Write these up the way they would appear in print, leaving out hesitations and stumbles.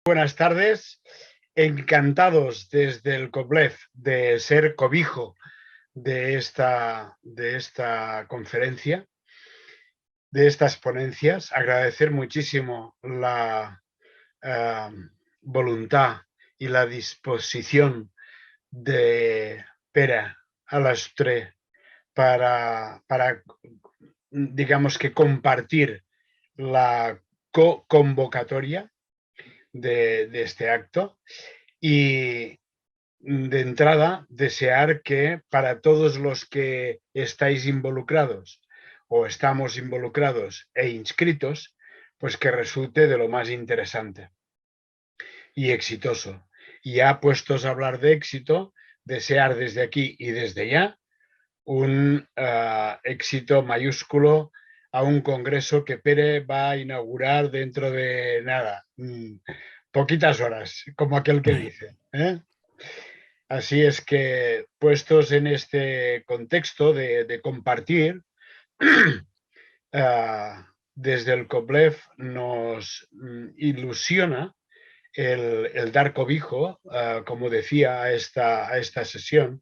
Buenas tardes, encantados desde el COBLEF de ser cobijo de esta conferencia, de estas ponencias. Agradecer muchísimo la voluntad y la disposición de Pere Alastre para digamos que compartir la convocatoria de este acto y de entrada desear que para todos los que estáis involucrados o estamos involucrados e inscritos, pues que resulte de lo más interesante y exitoso. Y ya puestos a hablar de éxito, desear desde aquí y desde ya un éxito mayúsculo a un congreso que Pere va a inaugurar dentro de nada, poquitas horas, como aquel que dice. Así es que, puestos en este contexto de compartir, desde el COBLEF nos ilusiona el dar cobijo, como decía, a esta sesión,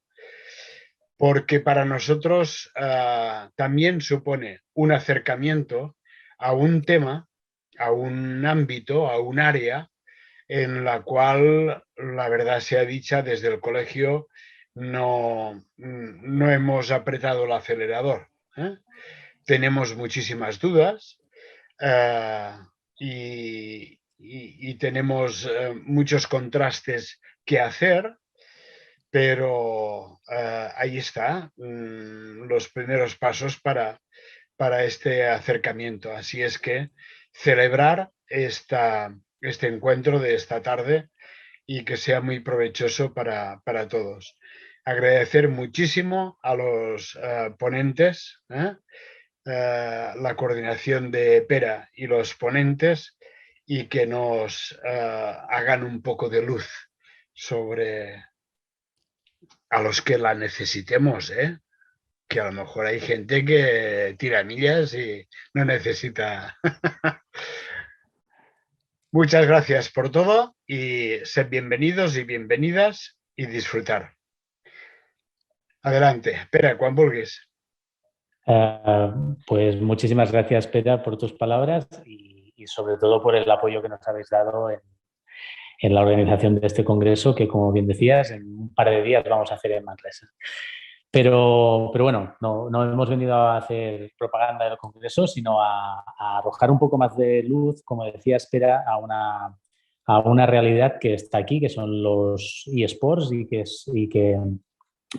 porque para nosotros también supone un acercamiento a un tema, a un ámbito, a un área en la cual, la verdad sea dicha, desde el colegio no hemos apretado el acelerador. Tenemos muchísimas dudas y tenemos muchos contrastes que hacer, pero ahí está, los primeros pasos para este acercamiento. Así es que celebrar este encuentro de esta tarde y que sea muy provechoso para todos. Agradecer muchísimo a los ponentes, la coordinación de Pera y los ponentes, y que nos hagan un poco de luz sobre a los que la necesitemos, que a lo mejor hay gente que tira millas y no necesita. Muchas gracias por todo y sed bienvenidos y bienvenidas y disfrutar. Adelante, Pere, quan vulguis. Pues muchísimas gracias, Pere, por tus palabras y sobre todo por el apoyo que nos habéis dado en la organización de este congreso, que como bien decías, en un par de días vamos a hacer en Manresa. Pero bueno, no hemos venido a hacer propaganda del congreso, sino a arrojar un poco más de luz, como decía, Pere, a una realidad que está aquí, que son los eSports y que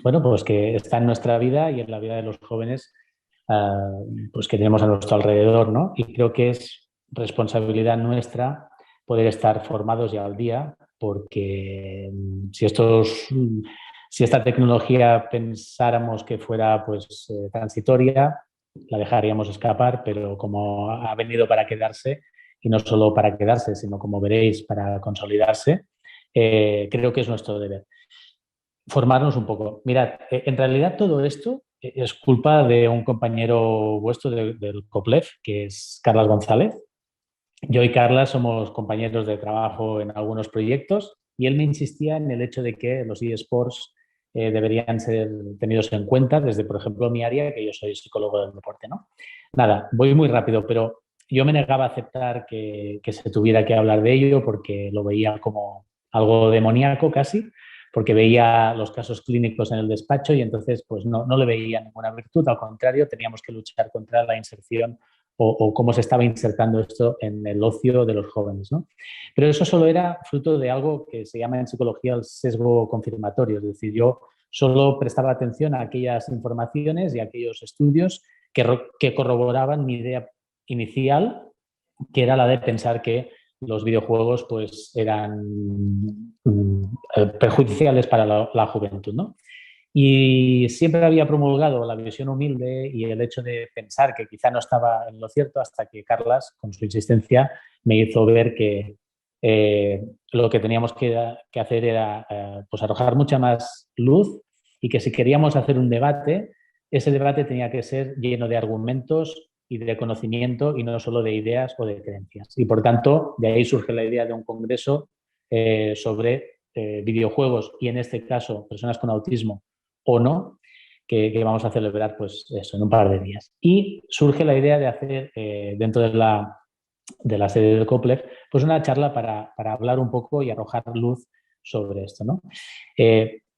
bueno, pues que está en nuestra vida y en la vida de los jóvenes pues que tenemos a nuestro alrededor, ¿no? Y creo que es responsabilidad nuestra poder estar formados ya al día, porque si esta tecnología pensáramos que fuera pues transitoria, la dejaríamos escapar, pero como ha venido para quedarse, y no solo para quedarse, sino como veréis, para consolidarse, creo que es nuestro deber. Formarnos un poco. Mirad, en realidad todo esto es culpa de un compañero vuestro del COBLEF, que es Carlas González. Yo y Carlas somos compañeros de trabajo en algunos proyectos y él me insistía en el hecho de que los eSports deberían ser tenidos en cuenta desde, por ejemplo, mi área, que yo soy psicólogo del deporte, ¿no? Nada, voy muy rápido, pero yo me negaba a aceptar que se tuviera que hablar de ello porque lo veía como algo demoníaco casi, porque veía los casos clínicos en el despacho y entonces pues no le veía ninguna virtud, al contrario, teníamos que luchar contra la inserción o cómo se estaba insertando esto en el ocio de los jóvenes, ¿no? Pero eso solo era fruto de algo que se llama en psicología el sesgo confirmatorio, es decir, yo solo prestaba atención a aquellas informaciones y a aquellos estudios que corroboraban mi idea inicial, que era la de pensar que los videojuegos pues eran perjudiciales para la juventud, ¿no? Y siempre había promulgado la visión humilde y el hecho de pensar que quizá no estaba en lo cierto hasta que Carlas, con su insistencia, me hizo ver que lo que teníamos que hacer era pues arrojar mucha más luz y que si queríamos hacer un debate, ese debate tenía que ser lleno de argumentos y de conocimiento y no solo de ideas o de creencias. Y por tanto, de ahí surge la idea de un congreso sobre videojuegos y en este caso personas con autismo o no, que vamos a celebrar pues eso, en un par de días. Y surge la idea de hacer dentro de la sede de Copler pues una charla para hablar un poco y arrojar luz sobre esto, ¿no?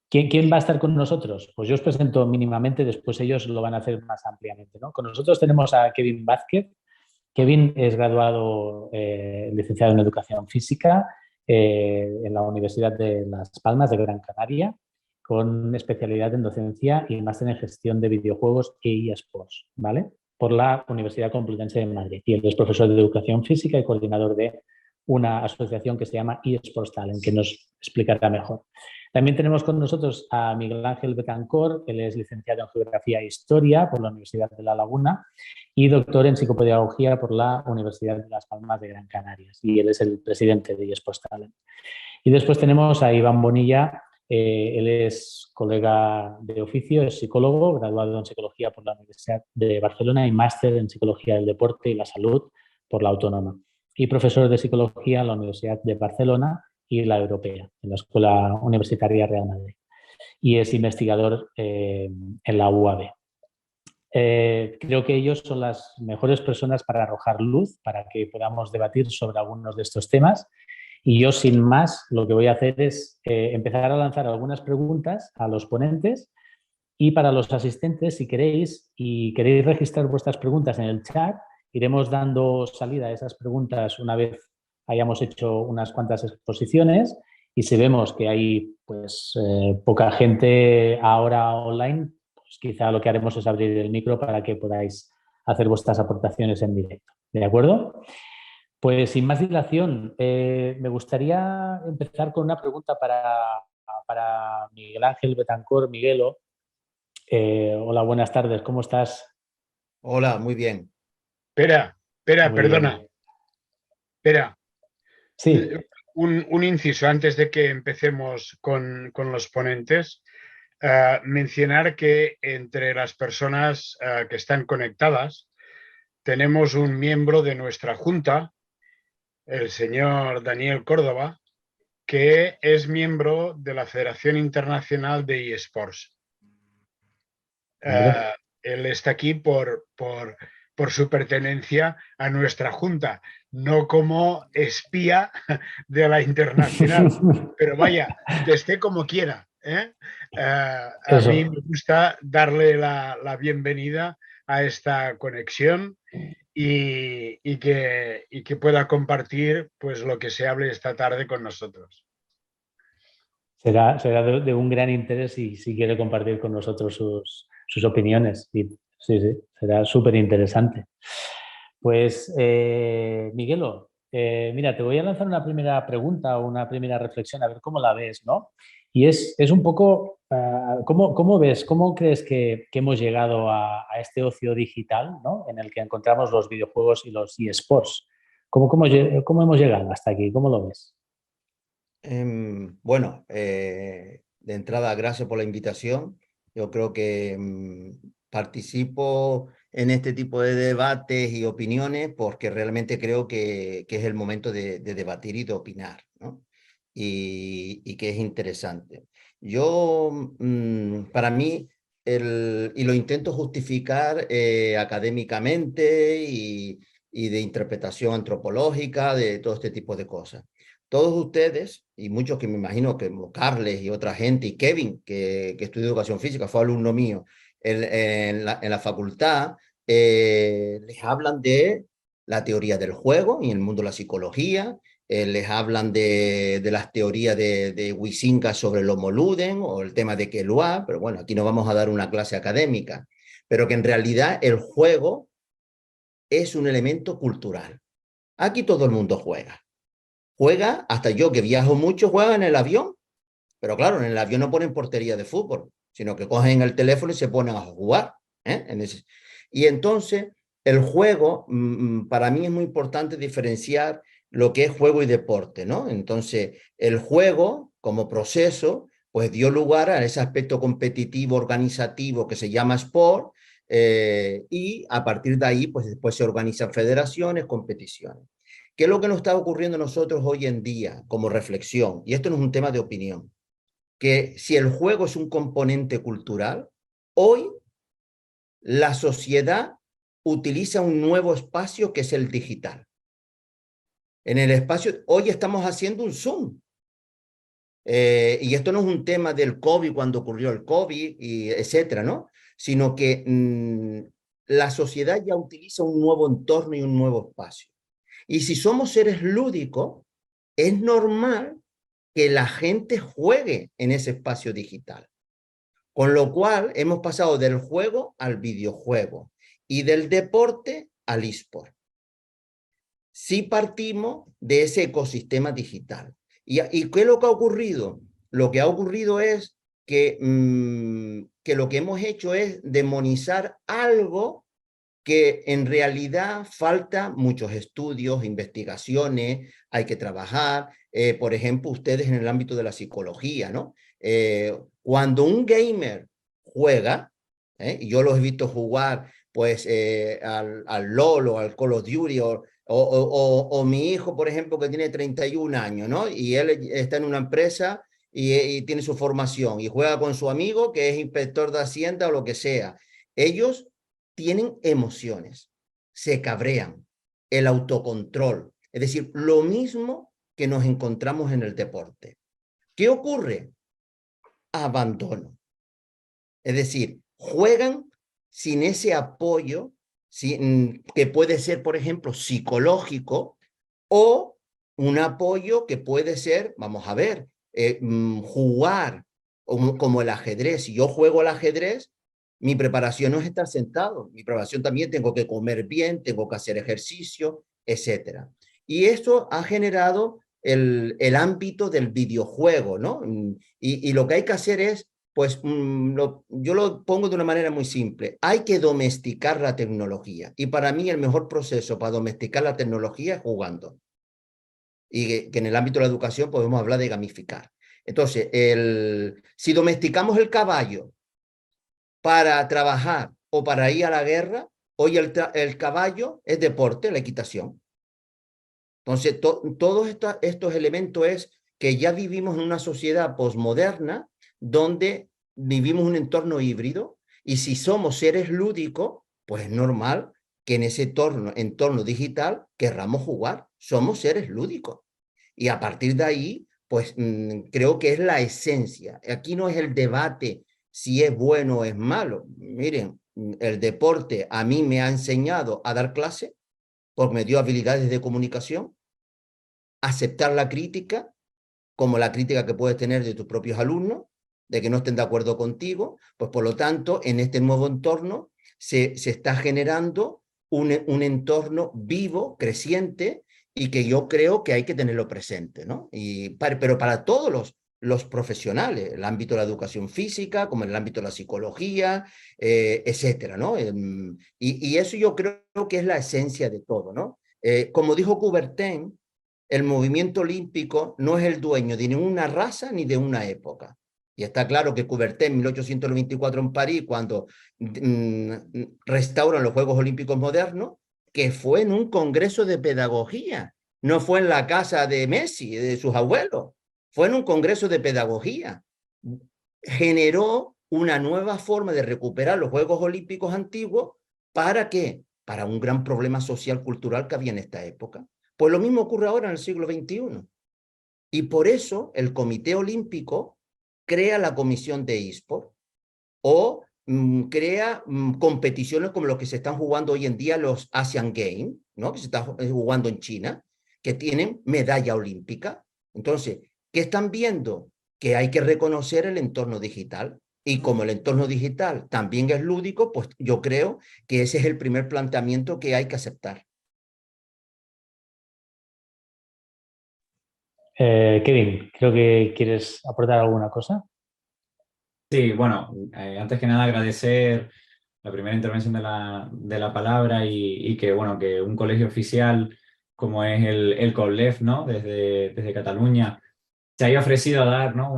¿Quién va a estar con nosotros? Pues yo os presento mínimamente, después ellos lo van a hacer más ampliamente, ¿no? Con nosotros tenemos a Kevin Vázquez. Kevin es graduado, licenciado en Educación Física en la Universidad de Las Palmas de Gran Canaria, con especialidad en docencia y máster en gestión de videojuegos e eSports, ¿vale? Por la Universidad Complutense de Madrid. Y él es profesor de Educación Física y coordinador de una asociación que se llama eSports Talent, que nos explicará mejor. También tenemos con nosotros a Miguel Ángel Betancor, él es licenciado en Geografía e Historia por la Universidad de La Laguna y doctor en Psicopedagogía por la Universidad de Las Palmas de Gran Canaria. Y él es el presidente de eSports Talent. Y después tenemos a Iván Bonilla, él es colega de oficio, es psicólogo, graduado en Psicología por la Universidad de Barcelona y máster en Psicología del Deporte y la Salud por la Autónoma. Y profesor de Psicología en la Universidad de Barcelona y la Europea, en la Escuela Universitaria Real Madrid. Y es investigador en la UAB. Creo que ellos son las mejores personas para arrojar luz, para que podamos debatir sobre algunos de estos temas. Y yo, sin más, lo que voy a hacer es empezar a lanzar algunas preguntas a los ponentes y para los asistentes, si queréis registrar vuestras preguntas en el chat, iremos dando salida a esas preguntas una vez hayamos hecho unas cuantas exposiciones y si vemos que hay pues, poca gente ahora online, pues quizá lo que haremos es abrir el micro para que podáis hacer vuestras aportaciones en directo. ¿De acuerdo? Pues sin más dilación, me gustaría empezar con una pregunta para Miguel Ángel Betancor. Miguelo, hola, buenas tardes, ¿cómo estás? Hola, muy bien. Espera, Muy perdona. bien. Espera. Sí. Un inciso antes de que empecemos con los ponentes. Mencionar que entre las personas que están conectadas tenemos un miembro de nuestra junta, el señor Daniel Córdoba, que es miembro de la Federación Internacional de eSports. Él está aquí por su pertenencia a nuestra junta, no como espía de la internacional. Pero vaya, que esté como quiera. A mí me gusta darle la bienvenida a esta conexión y que pueda compartir pues, lo que se hable esta tarde con nosotros. Será de un gran interés si quiere compartir con nosotros sus opiniones. Y, sí, será súper interesante. Pues, Miguelo, mira, te voy a lanzar una primera pregunta o una primera reflexión, a ver cómo la ves, ¿no? Y es un poco, ¿cómo ves, cómo crees que hemos llegado a este ocio digital, ¿no? En el que encontramos los videojuegos y los eSports? ¿Cómo hemos llegado hasta aquí? ¿Cómo lo ves? Bueno, de entrada, gracias por la invitación. Yo creo que participo en este tipo de debates y opiniones porque realmente creo que es el momento de debatir y de opinar, ¿no? Y que es interesante. Yo, para mí, y lo intento justificar académicamente y de interpretación antropológica, de todo este tipo de cosas. Todos ustedes, y muchos que me imagino que como Carles y otra gente, y Kevin, que estudia educación física, fue alumno mío en la facultad, les hablan de la teoría del juego y en el mundo de la psicología, les hablan de las teorías de Huizinga sobre el Homo Ludens o el tema de Quelois, pero bueno, aquí no vamos a dar una clase académica, pero que en realidad el juego es un elemento cultural. Aquí todo el mundo juega. Juega, hasta yo que viajo mucho, juega en el avión. Pero claro, en el avión no ponen portería de fútbol, sino que cogen el teléfono y se ponen a jugar. Y entonces, el juego, para mí es muy importante diferenciar lo que es juego y deporte, ¿no? Entonces, el juego, como proceso, pues dio lugar a ese aspecto competitivo, organizativo que se llama sport, Y a partir de ahí, pues después se organizan federaciones, competiciones. ¿Qué es lo que nos está ocurriendo a nosotros hoy en día como reflexión? Y esto no es un tema de opinión, que si el juego es un componente cultural, hoy la sociedad utiliza un nuevo espacio que es el digital. En el espacio, hoy estamos haciendo un Zoom. Y esto no es un tema del COVID, cuando ocurrió el COVID, y etcétera, ¿no? Sino que la sociedad ya utiliza un nuevo entorno y un nuevo espacio. Y si somos seres lúdicos, es normal que la gente juegue en ese espacio digital. Con lo cual, hemos pasado del juego al videojuego y del deporte al eSport. Sí partimos de ese ecosistema digital. ¿Y qué es lo que ha ocurrido? Lo que ha ocurrido es que lo que hemos hecho es demonizar algo que en realidad falta muchos estudios, investigaciones, hay que trabajar. Por ejemplo, ustedes en el ámbito de la psicología, ¿no? Cuando un gamer juega, y yo los he visto jugar pues al LOL o al Call of Duty o mi hijo, por ejemplo, que tiene 31 años, ¿no? Y él está en una empresa y tiene su formación y juega con su amigo que es inspector de Hacienda o lo que sea. Ellos tienen emociones, se cabrean, el autocontrol. Es decir, lo mismo que nos encontramos en el deporte. ¿Qué ocurre? Abandono. Es decir, juegan sin ese apoyo, que puede ser, por ejemplo, psicológico, o un apoyo que puede ser, vamos a ver, jugar como el ajedrez. Si yo juego al ajedrez, mi preparación no es estar sentado, mi preparación también tengo que comer bien, tengo que hacer ejercicio, etcétera. Y esto ha generado el ámbito del videojuego, ¿no? Y lo que hay que hacer es, pues yo lo pongo de una manera muy simple, hay que domesticar la tecnología. Y para mí el mejor proceso para domesticar la tecnología es jugando. Y que en el ámbito de la educación podemos hablar de gamificar. Entonces, si domesticamos el caballo para trabajar o para ir a la guerra, hoy el caballo es deporte, la equitación. Entonces, todos estos elementos es que ya vivimos en una sociedad posmoderna donde vivimos un entorno híbrido, y si somos seres lúdicos, pues es normal que en ese entorno digital querramos jugar. Somos seres lúdicos. Y a partir de ahí, pues creo que es la esencia. Aquí no es el debate si es bueno o es malo. Miren, el deporte a mí me ha enseñado a dar clase, porque me dio habilidades de comunicación, aceptar la crítica, como la crítica que puedes tener de tus propios alumnos, de que no estén de acuerdo contigo. Pues por lo tanto, en este nuevo entorno se está generando un entorno vivo, creciente, y que yo creo que hay que tenerlo presente, ¿no? Pero para todos los profesionales, el ámbito de la educación física, como en el ámbito de la psicología, etcétera, ¿no? Y eso yo creo que es la esencia de todo, ¿no? Como dijo Coubertin, el movimiento olímpico no es el dueño de ninguna raza ni de una época. Y está claro que Coubertin en 1894 en París, cuando restauran los Juegos Olímpicos modernos, que fue en un congreso de pedagogía, no fue en la casa de Messi, de sus abuelos, fue en un congreso de pedagogía. Generó una nueva forma de recuperar los Juegos Olímpicos antiguos. ¿Para qué? Para un gran problema social cultural que había en esta época. Pues lo mismo ocurre ahora en el siglo XXI. Y por eso el Comité Olímpico crea la comisión de eSport o crea competiciones como los que se están jugando hoy en día, los Asian Games, ¿no? Que se están jugando en China, que tienen medalla olímpica. Entonces, ¿qué están viendo? Que hay que reconocer el entorno digital. Y como el entorno digital también es lúdico, pues yo creo que ese es el primer planteamiento que hay que aceptar. Kevin, creo que quieres aportar alguna cosa. Sí, bueno, antes que nada agradecer la primera intervención de la palabra y que, bueno, que un colegio oficial como es el COLEF, ¿no? Desde Cataluña, se haya ofrecido a dar, ¿no?,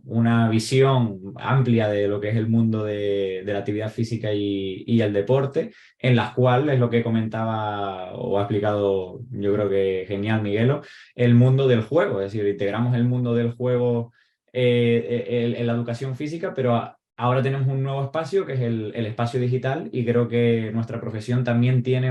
una visión amplia de lo que es el mundo de la actividad física y el deporte, en las cuales, es lo que comentaba o ha explicado, yo creo que genial Miguelo, el mundo del juego, es decir, integramos el mundo del juego en la educación física, pero ahora tenemos un nuevo espacio que es el espacio digital, y creo que nuestra profesión también tiene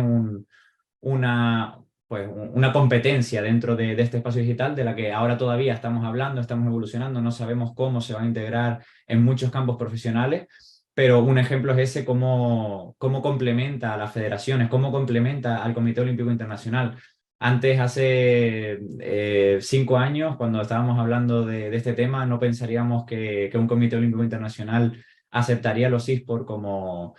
una, una competencia dentro de este espacio digital, de la que ahora todavía estamos hablando, estamos evolucionando, no sabemos cómo se va a integrar en muchos campos profesionales, pero un ejemplo es ese, cómo complementa a las federaciones, cómo complementa al Comité Olímpico Internacional. Antes, hace 5 años, cuando estábamos hablando de este tema, no pensaríamos que un Comité Olímpico Internacional aceptaría los eSports como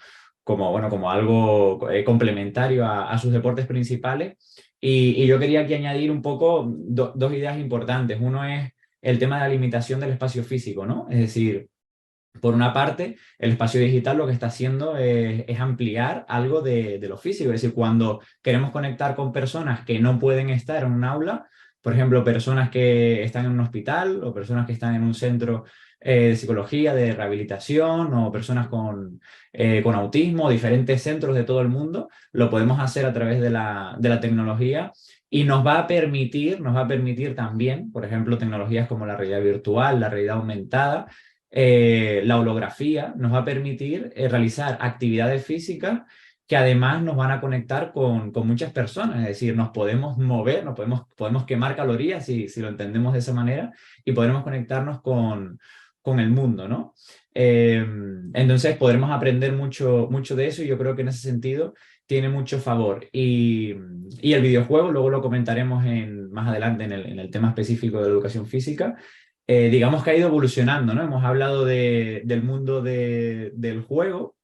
algo complementario a sus deportes principales. Y yo quería aquí añadir un poco dos ideas importantes. Uno es el tema de la limitación del espacio físico, ¿no? Es decir, por una parte, el espacio digital lo que está haciendo es ampliar algo de lo físico. Es decir, cuando queremos conectar con personas que no pueden estar en un aula, por ejemplo, personas que están en un hospital o personas que están en un centro de psicología, de rehabilitación, o personas con autismo, diferentes centros de todo el mundo, lo podemos hacer a través de la tecnología, y nos va a permitir también, por ejemplo, tecnologías como la realidad virtual, la realidad aumentada, la holografía, nos va a permitir realizar actividades físicas que además nos van a conectar con muchas personas. Es decir, nos podemos mover, podemos quemar calorías, si lo entendemos de esa manera, y podremos conectarnos con el mundo, ¿no? Entonces podremos aprender mucho de eso, y yo creo que en ese sentido tiene mucho favor. Y el videojuego, luego lo comentaremos más adelante en el tema específico de la educación física, digamos que ha ido evolucionando, ¿no? Hemos hablado del mundo del juego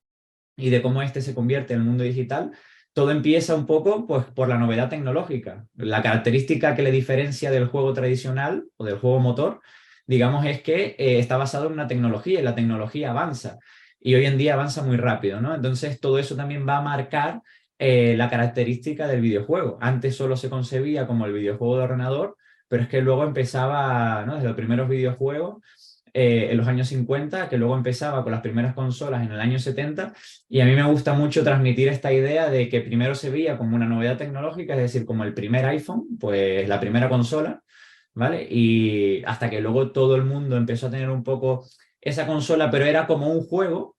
y de cómo este se convierte en el mundo digital. Todo empieza un poco, pues, por la novedad tecnológica. La característica que le diferencia del juego tradicional o del juego motor, digamos, es que está basado en una tecnología, y la tecnología avanza. Y hoy en día avanza muy rápido, ¿no? Entonces, todo eso también va a marcar la característica del videojuego. Antes solo se concebía como el videojuego de ordenador, pero es que luego empezaba, ¿no?, desde los primeros videojuegos en los años 50, que luego empezaba con las primeras consolas en el año 70, y a mí me gusta mucho transmitir esta idea de que primero se veía como una novedad tecnológica, es decir, como el primer iPhone, pues la primera consola, ¿vale? Y hasta que luego todo el mundo empezó a tener un poco esa consola, pero era como un juego,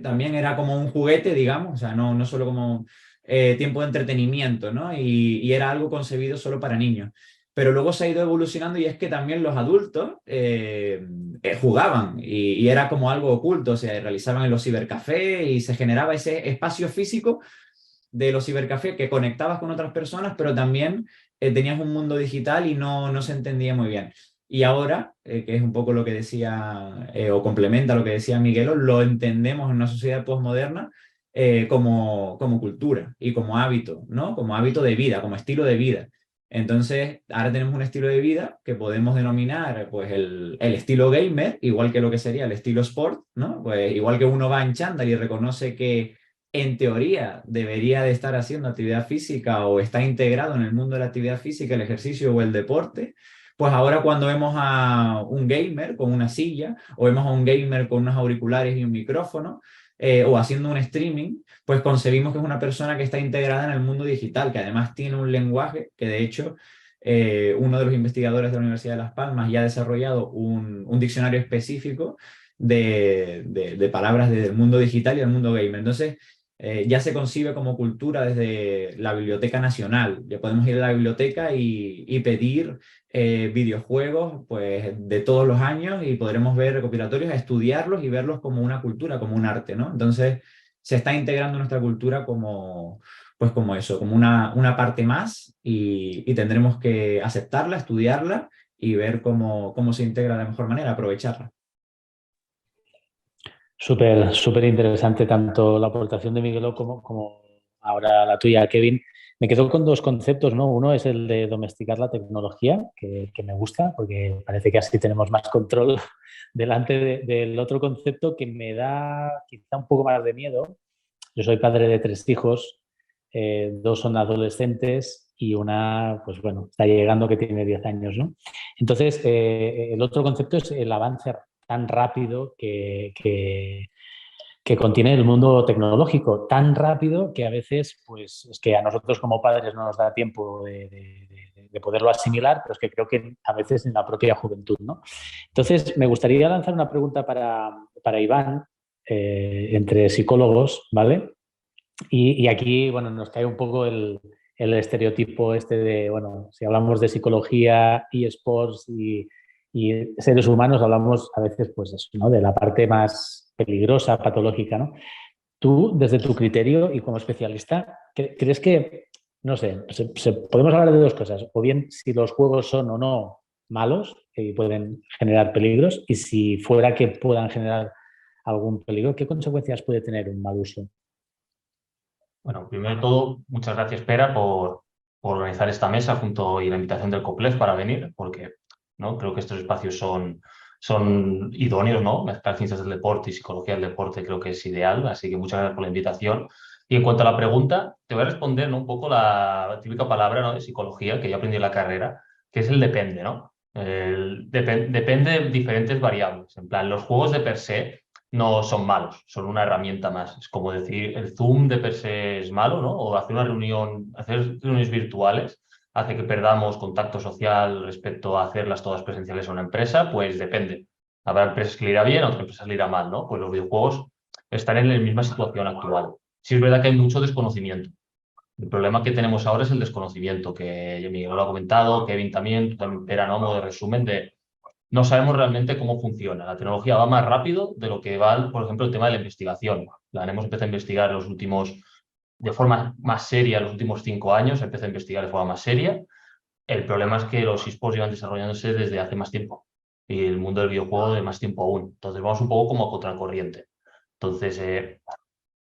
también era como un juguete, digamos, o sea, no solo como tiempo de entretenimiento, ¿no? Y era algo concebido solo para niños. Pero luego se ha ido evolucionando, y es que también los adultos jugaban, y era como algo oculto, o sea, realizaban en los cibercafés y se generaba ese espacio físico de los cibercafés que conectabas con otras personas, pero también tenías un mundo digital y no se entendía muy bien. Y ahora, que es un poco lo que decía, o complementa lo que decía Miguelo, lo entendemos en una sociedad postmoderna como cultura y como hábito, ¿no? Como hábito de vida, como estilo de vida. Entonces, ahora tenemos un estilo de vida que podemos denominar, pues, el estilo gamer, igual que lo que sería el estilo sport, ¿no? Pues igual que uno va en chándal y reconoce que en teoría debería de estar haciendo actividad física o está integrado en el mundo de la actividad física, el ejercicio o el deporte, pues ahora cuando vemos a un gamer con una silla, o vemos a un gamer con unos auriculares y un micrófono, o haciendo un streaming, pues concebimos que es una persona que está integrada en el mundo digital, que además tiene un lenguaje que, de hecho, uno de los investigadores de la Universidad de Las Palmas ya ha desarrollado un diccionario específico de palabras del mundo digital y del mundo gamer. Entonces, ya se concibe como cultura desde la Biblioteca Nacional. Ya podemos ir a la biblioteca y pedir videojuegos, pues, de todos los años, y podremos ver recopilatorios, estudiarlos y verlos como una cultura, como un arte, ¿no? Entonces, se está integrando en nuestra cultura pues como eso, como una parte más, y tendremos que aceptarla, estudiarla y ver cómo se integra de la mejor manera, aprovecharla. Súper interesante tanto la aportación de Miguelo como ahora la tuya, Kevin. Me quedo con dos conceptos, ¿no? Uno es el de domesticar la tecnología, que me gusta porque parece que así tenemos más control delante del otro concepto que me da quizá un poco más de miedo. Yo soy padre de 3 hijos 2 son adolescentes y una, pues bueno, está llegando, que tiene 10 años, ¿no? Entonces, el otro concepto es el avance tan rápido que contiene el mundo tecnológico, tan rápido que a veces, pues, es que a nosotros como padres no nos da tiempo de poderlo asimilar, pero es que creo que a veces en la propia juventud, ¿no? Entonces, me gustaría lanzar una pregunta para Iván, entre psicólogos, ¿vale? Y aquí, bueno, nos cae un poco el estereotipo este de, bueno, si hablamos de psicología, eSports y seres humanos, hablamos a veces, pues eso, ¿no? De la parte más peligrosa, patológica, ¿no? Tú, desde tu criterio y como especialista, ¿crees que, no sé, podemos hablar de 2 cosas, o bien si los juegos son o no malos y pueden generar peligros, y si fuera que puedan generar algún peligro, ¿qué consecuencias puede tener un mal uso? Bueno, primero de todo, muchas gracias, Pera, por organizar esta mesa junto y la invitación del COPLEF para venir, porque ¿no? Creo que estos espacios son idóneos, ¿no? Mezclar ciencias del deporte y psicología del deporte creo que es ideal, así que muchas gracias por la invitación. Y en cuanto a la pregunta, te voy a responder, ¿no? Un poco la típica palabra, ¿no? De psicología que yo aprendí en la carrera, que es el depende, ¿no? Depende de diferentes variables. En plan, los juegos de per se no son malos, son una herramienta más. Es como decir, el Zoom de per se es malo, ¿no? O hacer reuniones virtuales hace que perdamos contacto social respecto a hacerlas todas presenciales en una empresa, pues depende. Habrá empresas que le irá bien, otras empresas le irá mal, ¿no? Pues los videojuegos están en la misma situación actual. Sí es verdad que hay mucho desconocimiento. El problema que tenemos ahora es el desconocimiento, que Miguel lo ha comentado, Kevin también, tú también, Pera, ¿no? Modo de resumen de no sabemos realmente cómo funciona. La tecnología va más rápido de lo que va, por ejemplo, el tema de la investigación. La hemos empezado a investigar de forma más seria los últimos 5 años, empezó a investigar de forma más seria. El problema es que los esports llevan desarrollándose desde hace más tiempo y el mundo del videojuego de más tiempo aún. Entonces vamos un poco como a contracorriente. Entonces,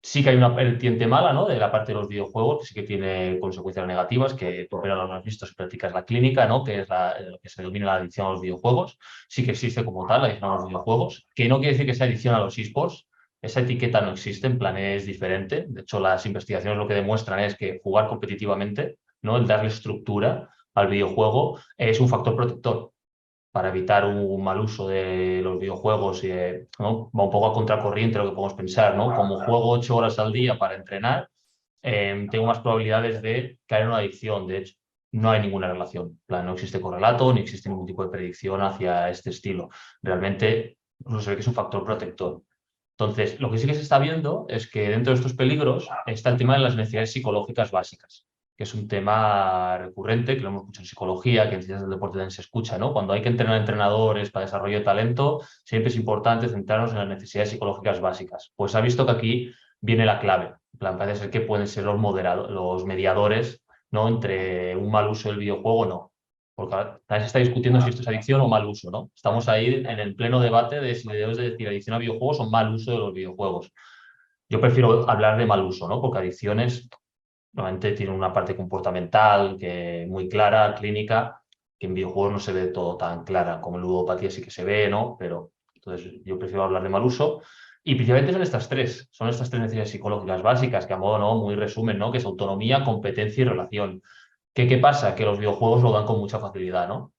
sí que hay una vertiente mala, ¿no? De la parte de los videojuegos, que sí que tiene consecuencias negativas, que tú pero lo has visto si practicas la clínica, ¿no? Que es lo que se denomina la adicción a los videojuegos. Sí que existe como tal la adicción a los videojuegos, que no quiere decir que sea adicción a los esports. Esa etiqueta no existe, en plan es diferente. De hecho, las investigaciones lo que demuestran es que jugar competitivamente, ¿no? El darle estructura al videojuego es un factor protector para evitar un mal uso de los videojuegos y ¿no? Va un poco a contracorriente lo que podemos pensar, ¿no? Como juego 8 horas al día para entrenar, tengo más probabilidades de caer en una adicción. De hecho, no hay ninguna relación. En plan, no existe correlato ni existe ningún tipo de predicción hacia este estilo. Realmente no se ve que es un factor protector. Entonces, lo que sí que se está viendo es que dentro de estos peligros está el tema de las necesidades psicológicas básicas, que es un tema recurrente, que lo hemos escuchado en psicología, que en ciencias del deporte también se escucha, ¿no? Cuando hay que entrenar entrenadores para desarrollo de talento, siempre es importante centrarnos en las necesidades psicológicas básicas. Pues se ha visto que aquí viene la clave. En plan, parece ser que pueden ser los mediadores, ¿no? Entre un mal uso del videojuego o no. Porque ahora también se está discutiendo si esto es adicción o mal uso, ¿no? Estamos ahí en el pleno debate de si debes de decir adicción a videojuegos o mal uso de los videojuegos. Yo prefiero hablar de mal uso, ¿no? Porque adicciones normalmente tienen una parte comportamental que muy clara, clínica, que en videojuegos no se ve todo tan clara, como en ludopatía sí que se ve, ¿no? Pero entonces yo prefiero hablar de mal uso. Y principalmente son estas tres necesidades psicológicas básicas, que a modo, ¿no? Muy resumen, ¿no? Que es autonomía, competencia y relación. ¿Qué pasa? Que los videojuegos lo dan con mucha facilidad, ¿no?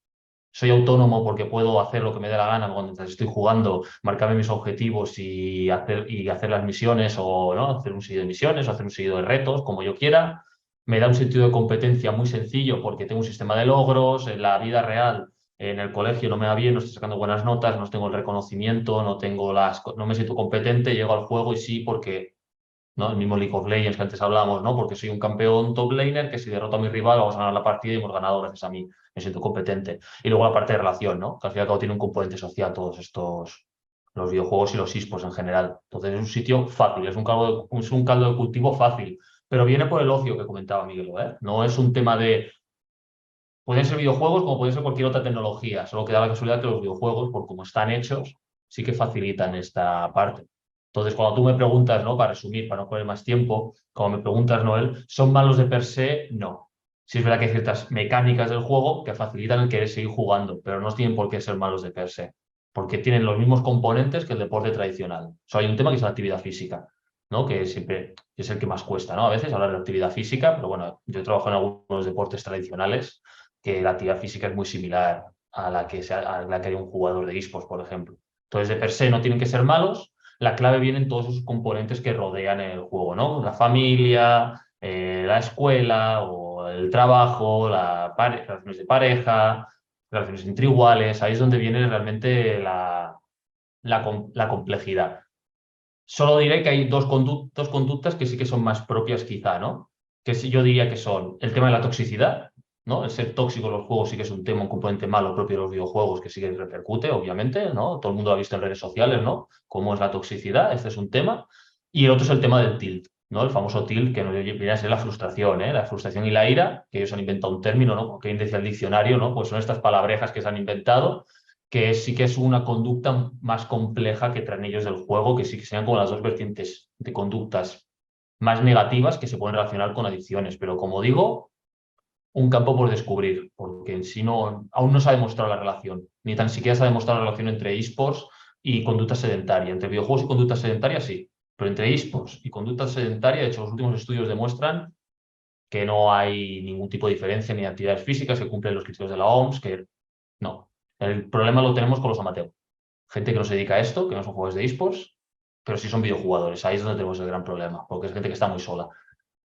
Soy autónomo porque puedo hacer lo que me dé la gana cuando estoy jugando, marcarme mis objetivos y hacer las misiones o ¿no? hacer un seguido de misiones o hacer un seguido de retos como yo quiera. Me da un sentido de competencia muy sencillo porque tengo un sistema de logros. En la vida real, en el colegio no me va bien, no estoy sacando buenas notas, no tengo el reconocimiento, no me siento competente, llego al juego y sí porque ¿no? El mismo League of Legends que antes hablábamos, ¿no? Porque soy un campeón top laner que si derroto a mi rival vamos a ganar la partida y hemos ganado gracias a mí. Me siento competente. Y luego la parte de relación, ¿no? Que al fin y al cabo tiene un componente social todos estos, los videojuegos y los esports en general. Entonces es un sitio fácil, es un caldo de cultivo fácil, pero viene por el ocio que comentaba Miguel, ¿eh? No es un tema de... Pueden ser videojuegos como puede ser cualquier otra tecnología, solo que da la casualidad que los videojuegos, por cómo están hechos, sí que facilitan esta parte. Entonces, cuando tú me preguntas, ¿no? Para resumir, para no poner más tiempo, como me preguntas, Noel, ¿son malos de per se? No. Sí es verdad que hay ciertas mecánicas del juego que facilitan el querer seguir jugando, pero no tienen por qué ser malos de per se, porque tienen los mismos componentes que el deporte tradicional. O sea, hay un tema que es la actividad física. ¿no? Que siempre es el que más cuesta, ¿no? A veces hablar de actividad física, pero bueno, yo trabajo en algunos deportes tradicionales que la actividad física es muy similar a la que haría un jugador de eSports, por ejemplo. Entonces, de per se no tienen que ser malos, la clave viene en todos esos componentes que rodean el juego, ¿no? La familia, la escuela o el trabajo, relaciones de pareja, relaciones entre iguales, ahí es donde viene realmente la complejidad. Solo diré que hay dos conductas que sí que son más propias quizá, ¿no? Que yo diría que son el tema de la toxicidad, ¿no? El ser tóxico en los juegos sí que es un tema, un componente malo propio de los videojuegos que sí que repercute, obviamente, ¿no? Todo el mundo lo ha visto en redes sociales, ¿no? Cómo es la toxicidad, este es un tema. Y el otro es el tema del tilt, ¿no? El famoso tilt que viene a ser la frustración, ¿eh? La frustración y la ira, que ellos han inventado un término, ¿no? Que decía el diccionario, ¿no? Pues son estas palabrejas que se han inventado que sí que es una conducta más compleja que traen ellos del juego, que sí que sean como las dos vertientes de conductas más negativas que se pueden relacionar con adicciones. Pero como digo, un campo por descubrir, porque en sí aún no se ha demostrado la relación, ni tan siquiera se ha demostrado la relación entre eSports y conducta sedentaria. Entre videojuegos y conducta sedentaria sí, pero entre eSports y conducta sedentaria, de hecho, los últimos estudios demuestran que no hay ningún tipo de diferencia ni de actividades físicas que cumplen los criterios de la OMS, que no. El problema lo tenemos con los amateurs. Gente que no se dedica a esto, que no son jugadores de eSports, pero sí son videojugadores. Ahí es donde tenemos el gran problema, porque es gente que está muy sola,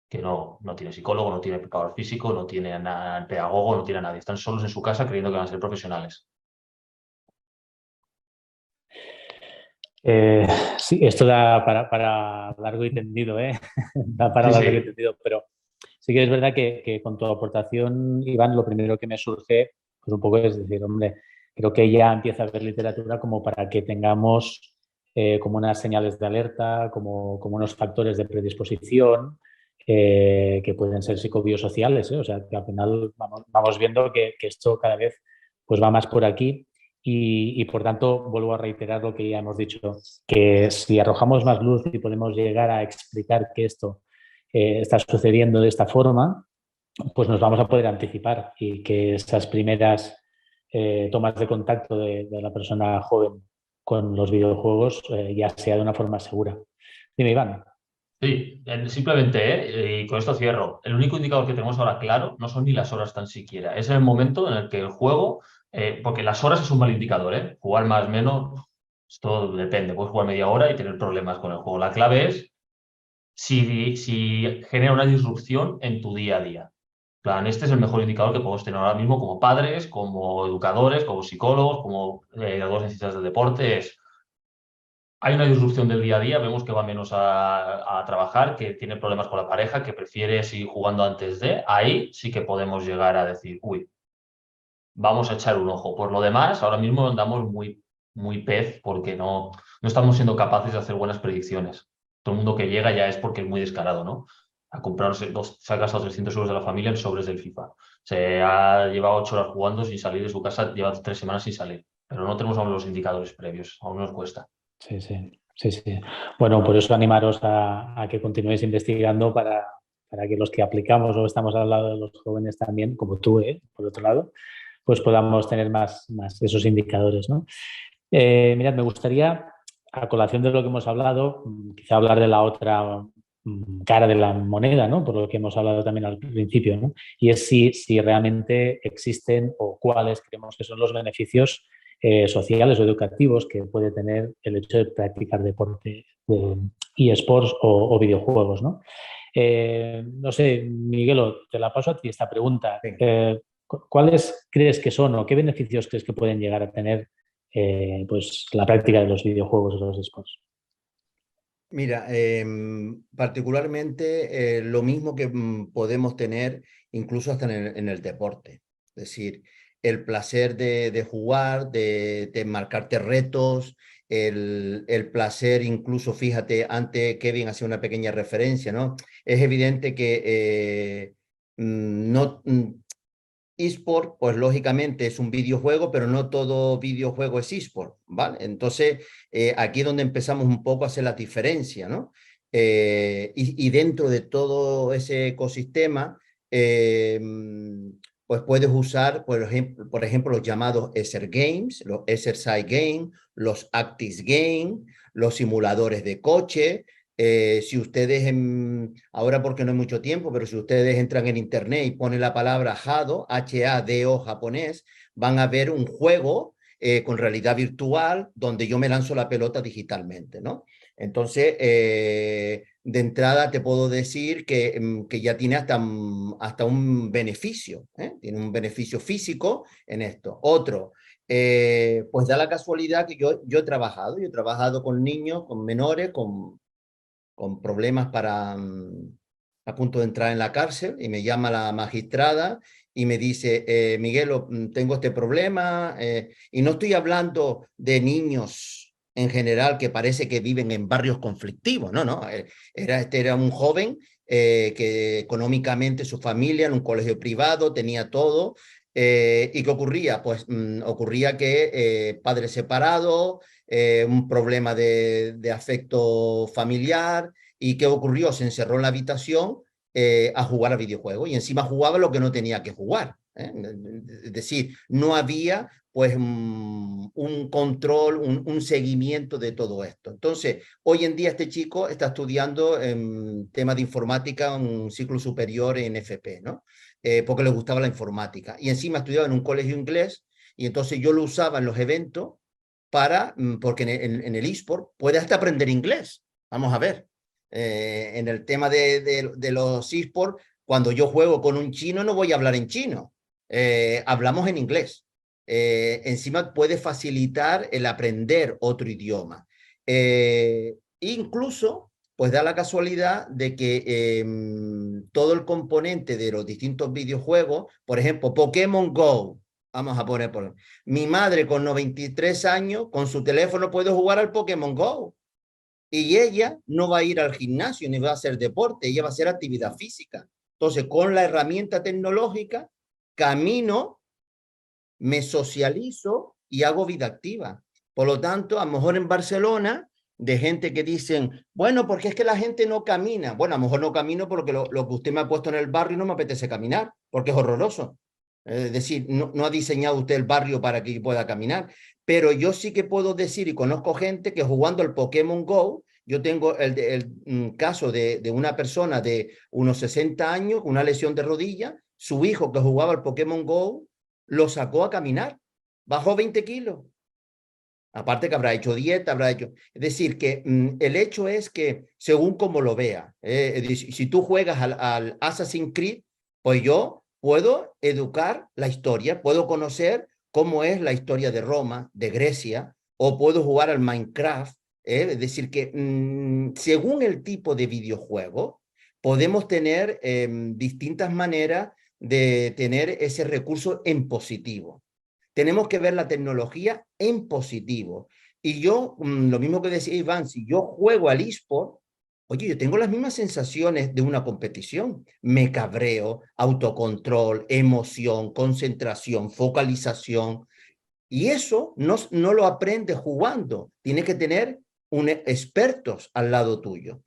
que no tiene psicólogo, no tiene preparador físico, no tiene pedagogo, no tiene a nadie. Están solos en su casa creyendo que van a ser profesionales. Sí, esto da para largo y tendido, ¿eh? Da para largo y tendido, pero sí que es verdad que con tu aportación, Iván, lo primero que me surge pues un poco es decir, hombre, creo que ya empieza a haber literatura como para que tengamos como unas señales de alerta, como unos factores de predisposición que pueden ser psicobiosociales, ¿eh? O sea, que al final vamos viendo que esto cada vez pues va más por aquí. Y por tanto, vuelvo a reiterar lo que ya hemos dicho, que si arrojamos más luz y podemos llegar a explicar que esto está sucediendo de esta forma, pues nos vamos a poder anticipar y que esas primeras tomas de contacto de la persona joven con los videojuegos ya sea de una forma segura. Dime, Iván. Sí, simplemente, y con esto cierro, el único indicador que tenemos ahora claro no son ni las horas tan siquiera, es el momento en el que el juego, porque las horas es un mal indicador, ¿eh? Jugar más, menos, esto depende, puedes jugar media hora y tener problemas con el juego. La clave es si genera una disrupción en tu día a día. Plan, este es el mejor indicador que podemos tener ahora mismo como padres, como educadores, como psicólogos, como educadores en ciencias del deporte, hay una disrupción del día a día, vemos que va menos a trabajar, que tiene problemas con la pareja, que prefiere seguir jugando antes de, ahí sí que podemos llegar a decir, uy, vamos a echar un ojo. Por lo demás, ahora mismo andamos muy pez porque no estamos siendo capaces de hacer buenas predicciones. Todo el mundo que llega ya es porque es muy descarado, ¿no? A comprarse, se ha gastado 300 euros de la familia en sobres del FIFA. Se ha llevado 8 horas jugando sin salir de su casa, lleva 3 semanas sin salir. Pero no tenemos aún los indicadores previos, aún nos cuesta. Sí, sí, sí, sí. Bueno, por eso animaros a que continuéis investigando para que los que aplicamos o estamos al lado de los jóvenes también, como tú, por otro lado, pues podamos tener más esos indicadores, ¿no? Mirad, me gustaría, a colación de lo que hemos hablado, quizá hablar de la otra cara de la moneda, ¿no? Por lo que hemos hablado también al principio, ¿no? Y es si realmente existen o cuáles creemos que son los beneficios sociales o educativos que puede tener el hecho de practicar deporte, eSports o videojuegos, ¿no? No sé, Miguelo, te la paso a ti esta pregunta. Sí. ¿Cuáles crees que son o qué beneficios crees que pueden llegar a tener pues la práctica de los videojuegos o los eSports? Mira, particularmente lo mismo que podemos tener incluso hasta en el deporte. Es decir, el placer de jugar, de marcarte retos, el placer incluso, fíjate, antes Kevin hacía una pequeña referencia, ¿no? Es evidente que no... eSport, pues lógicamente es un videojuego, pero no todo videojuego es eSport, ¿vale? Entonces, aquí es donde empezamos un poco a hacer la diferencia, ¿no? Y dentro de todo ese ecosistema, pues puedes usar, por ejemplo, los llamados Games, los Exercise Games, los Actis Games, los simuladores de coche, Si ustedes, ahora porque no hay mucho tiempo, pero si ustedes entran en internet y ponen la palabra Hado, H-A-D-O japonés, van a ver un juego con realidad virtual donde yo me lanzo la pelota digitalmente, ¿no? Entonces, de entrada te puedo decir que ya tiene hasta un beneficio, ¿eh? Tiene un beneficio físico en esto. Otro, pues da la casualidad que yo he trabajado con niños, con menores, con problemas a punto de entrar en la cárcel, y me llama la magistrada y me dice, Miguel, tengo este problema, y no estoy hablando de niños en general que parece que viven en barrios conflictivos, no, era un joven que económicamente su familia en un colegio privado tenía todo. ¿Y qué ocurría? Pues ocurría que padres separados, un problema de afecto familiar. ¿Y qué ocurrió? Se encerró en la habitación a jugar a videojuegos, y encima jugaba lo que no tenía que jugar. Es decir, no había pues un control, un seguimiento de todo esto. Entonces, hoy en día este chico está estudiando en temas de informática, un ciclo superior en FP, ¿no? Porque le gustaba la informática. Y encima estudiaba en un colegio inglés, y entonces yo lo usaba en los eventos porque en el eSport puede hasta aprender inglés. Vamos a ver. En el tema de los eSports, cuando yo juego con un chino no voy a hablar en chino. Hablamos en inglés. Encima puede facilitar el aprender otro idioma. Incluso, pues da la casualidad de que todo el componente de los distintos videojuegos, por ejemplo, Pokémon Go, vamos a poner por... Mi madre con 93 años, con su teléfono puede jugar al Pokémon Go. Y ella no va a ir al gimnasio ni va a hacer deporte, ella va a hacer actividad física. Entonces, con la herramienta tecnológica, camino, me socializo y hago vida activa. Por lo tanto, a lo mejor en Barcelona, de gente que dicen, bueno, porque es que la gente no camina. Bueno, a lo mejor no camino porque lo que usted me ha puesto en el barrio no me apetece caminar, porque es horroroso. Es decir, no ha diseñado usted el barrio para que yo pueda caminar. Pero yo sí que puedo decir, y conozco gente que jugando al Pokémon Go, yo tengo el caso de una persona de unos 60 años con una lesión de rodilla, su hijo que jugaba al Pokémon Go lo sacó a caminar, bajó 20 kilos. Aparte que habrá hecho dieta, habrá hecho... Es decir, que el hecho es que según como lo vea, si tú juegas al Assassin's Creed, pues yo puedo educar la historia, puedo conocer cómo es la historia de Roma, de Grecia, o puedo jugar al Minecraft. Es decir, que según el tipo de videojuego, podemos tener distintas maneras de tener ese recurso en positivo. Tenemos que ver la tecnología en positivo. Y yo, lo mismo que decía Iván, si yo juego al eSport, oye, yo tengo las mismas sensaciones de una competición. Me cabreo, autocontrol, emoción, concentración, focalización. Y eso no lo aprendes jugando. Tienes que tener expertos al lado tuyo.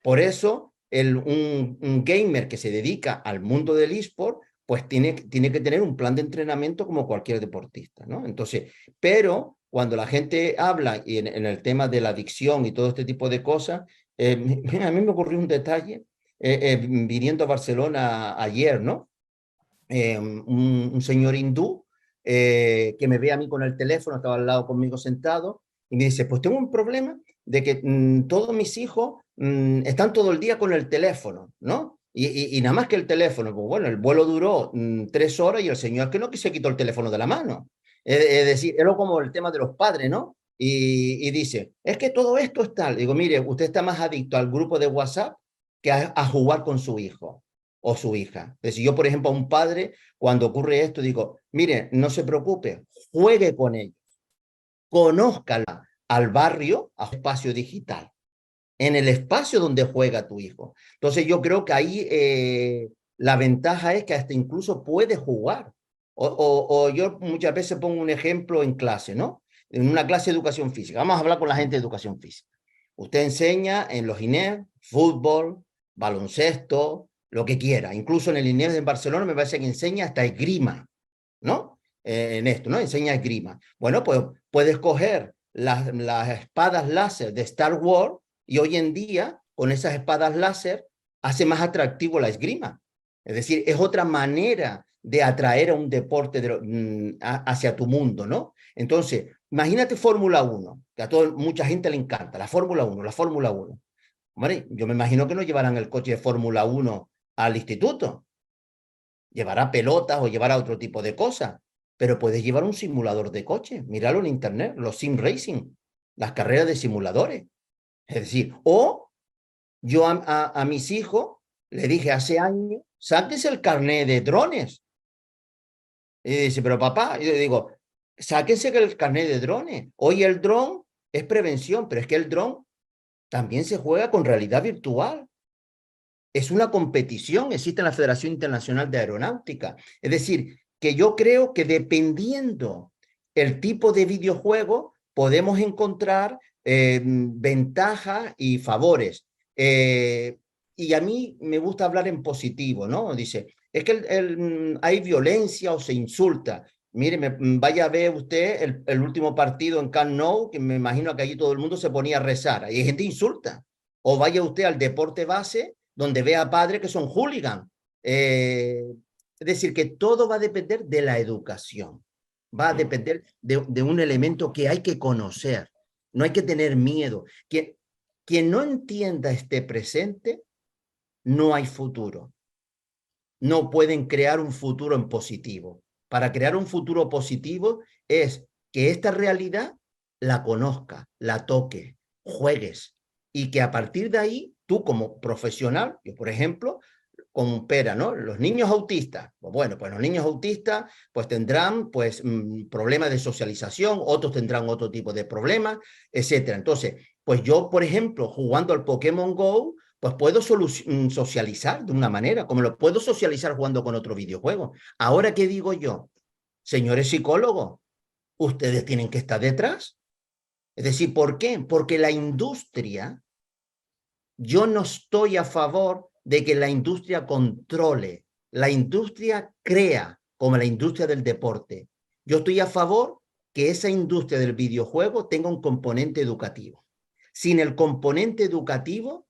Por eso, un gamer que se dedica al mundo del eSport, pues tiene que tener un plan de entrenamiento como cualquier deportista, ¿no? Entonces, pero cuando la gente habla y en el tema de la adicción y todo este tipo de cosas, a mí me ocurrió un detalle viniendo a Barcelona ayer, ¿no? Un señor hindú que me ve a mí con el teléfono, estaba al lado conmigo sentado, y me dice, pues tengo un problema de que todos mis hijos están todo el día con el teléfono, ¿no? Y nada más que el teléfono, pues bueno, el vuelo duró 3 horas y el señor es que no se quitó el teléfono de la mano. Es decir, es como el tema de los padres, ¿no? Y dice, es que todo esto es tal. Digo, mire, usted está más adicto al grupo de WhatsApp que a jugar con su hijo o su hija. Es decir, yo, por ejemplo, a un padre, cuando ocurre esto, digo, mire, no se preocupe, juegue con ellos, conózcala al barrio, a un espacio digital, en el espacio donde juega tu hijo. Entonces yo creo que ahí la ventaja es que hasta incluso puede jugar. O yo muchas veces pongo un ejemplo en clase, ¿no? En una clase de educación física. Vamos a hablar con la gente de educación física. Usted enseña en los INEF, fútbol, baloncesto, lo que quiera. Incluso en el INEF de Barcelona me parece que enseña hasta esgrima, ¿no? En esto, ¿no? Enseña esgrima. Bueno, pues puedes coger las espadas láser de Star Wars y hoy en día con esas espadas láser hace más atractivo la esgrima. Es decir, es otra manera de atraer a un deporte hacia tu mundo, ¿no? Entonces, imagínate Fórmula 1, que a mucha gente le encanta, la Fórmula 1, la Fórmula 1. Hombre, yo me imagino que no llevarán el coche de Fórmula 1 al instituto. Llevará pelotas o llevará otro tipo de cosas, pero puedes llevar un simulador de coche. Míralo en internet, los sim racing, las carreras de simuladores. Es decir, o yo a mis hijos le dije hace años, sáquese el carnet de drones. Y dice, pero papá, yo le digo, sáquense el carnet de drones. Hoy el dron es prevención, pero es que el dron también se juega con realidad virtual. Es una competición, existe en la Federación Internacional de Aeronáutica. Es decir, que yo creo que dependiendo el tipo de videojuego, podemos encontrar ventajas y favores. Y a mí me gusta hablar en positivo, ¿no? Dice, es que hay violencia o se insulta. Mire, vaya a ver usted el último partido en Camp Nou, que me imagino que allí todo el mundo se ponía a rezar. Ahí hay gente que insulta. O vaya usted al deporte base, donde vea a padres que son hooligans. Es decir, que todo va a depender de la educación. Va a depender de un elemento que hay que conocer. No hay que tener miedo. Quien no entienda este presente, no hay futuro. No pueden crear un futuro en positivo. Para crear un futuro positivo es que esta realidad la conozca, la toque, juegues, y que a partir de ahí, tú como profesional, yo por ejemplo, con Pera, ¿no? Los niños autistas, pues bueno, pues los niños autistas pues tendrán pues problemas de socialización, otros tendrán otro tipo de problemas, etcétera. Entonces, pues yo, por ejemplo, jugando al Pokémon Go, pues puedo socializar de una manera, como lo puedo socializar jugando con otro videojuego. Ahora, ¿qué digo yo? Señores psicólogos, ustedes tienen que estar detrás. Es decir, ¿por qué? Porque la industria, yo no estoy a favor de que la industria controle. La industria crea, como la industria del deporte. Yo estoy a favor que esa industria del videojuego tenga un componente educativo. Sin el componente educativo,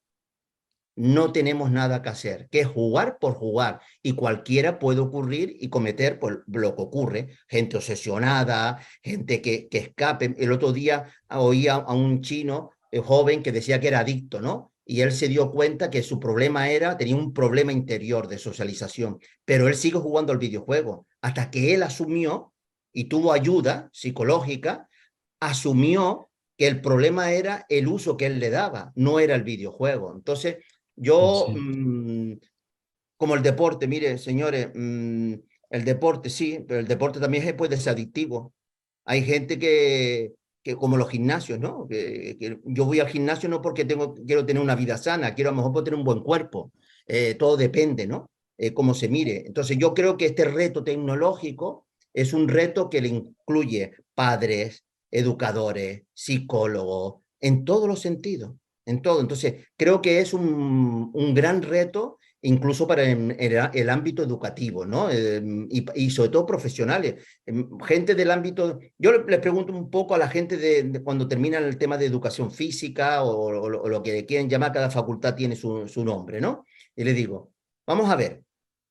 no tenemos nada que hacer, que es jugar por jugar, y cualquiera puede ocurrir y cometer pues, lo que ocurre, gente obsesionada, gente que escape. El otro día oía a un chino joven que decía que era adicto, ¿no? Y él se dio cuenta que su problema tenía un problema interior de socialización, pero él sigue jugando al videojuego, hasta que él asumió y tuvo ayuda psicológica, asumió que el problema era el uso que él le daba, no era el videojuego. Entonces, yo, como el deporte, mire, señores, el deporte sí, pero el deporte también puede ser adictivo. Hay gente que como los gimnasios, ¿no? Que yo voy al gimnasio no porque quiero tener una vida sana, quiero a lo mejor tener un buen cuerpo. Todo depende, ¿no? Cómo se mire. Entonces yo creo que este reto tecnológico es un reto que le incluye padres, educadores, psicólogos, en todos los sentidos. En todo. Entonces, creo que es un gran reto, incluso para el ámbito educativo, ¿no? Y sobre todo profesionales. Gente del ámbito... Yo les pregunto un poco a la gente de cuando terminan el tema de educación física o lo que quieren llamar, cada facultad tiene su nombre, ¿no? Y les digo, vamos a ver,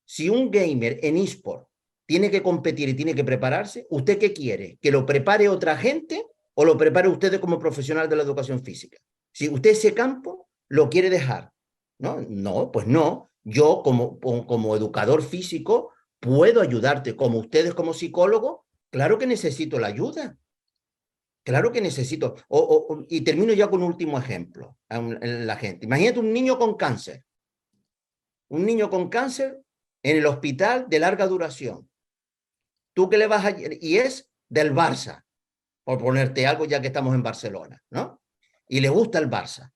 si un gamer en eSport tiene que competir y tiene que prepararse, ¿usted qué quiere? ¿Que lo prepare otra gente o lo prepare usted como profesional de la educación física? Si usted ese campo lo quiere dejar, ¿no? No, pues no. Yo como educador físico puedo ayudarte. Como ustedes como psicólogo, claro que necesito la ayuda. Claro que necesito. Y termino ya con un último ejemplo. La gente. Imagínate un niño con cáncer. Un niño con cáncer en el hospital de larga duración. ¿Tú qué le vas a...? Y es del Barça, por ponerte algo ya que estamos en Barcelona, ¿no? Y le gusta el Barça.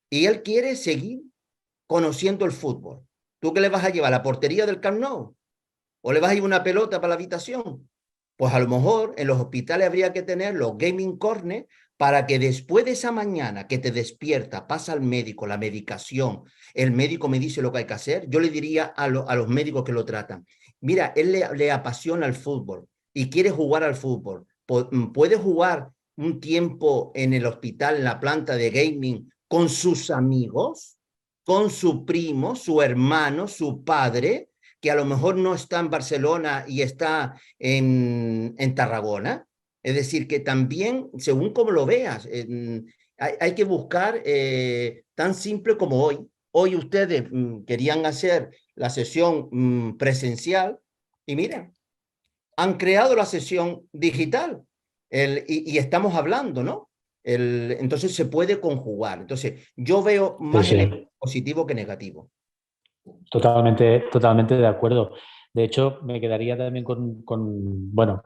Y él quiere seguir conociendo el fútbol. ¿Tú qué le vas a llevar? ¿A la portería del Camp Nou? ¿O le vas a llevar una pelota para la habitación? Pues a lo mejor en los hospitales habría que tener los gaming corners para que después de esa mañana que te despierta, pasa al médico, la medicación, el médico me dice lo que hay que hacer, yo le diría a los médicos que lo tratan, mira, él le apasiona el fútbol y quiere jugar al fútbol, puede jugar un tiempo en el hospital, en la planta de gaming, con sus amigos, con su primo, su hermano, su padre, que a lo mejor no está en Barcelona y está en Tarragona. Es decir, que también, según como lo veas, hay que buscar tan simple como hoy. Hoy ustedes querían hacer la sesión presencial y mira, han creado la sesión digital y estamos hablando, ¿no? Entonces se puede conjugar. Entonces yo veo más Sí, en sí. positivo que negativo. Totalmente, totalmente de acuerdo. De hecho, me quedaría también bueno,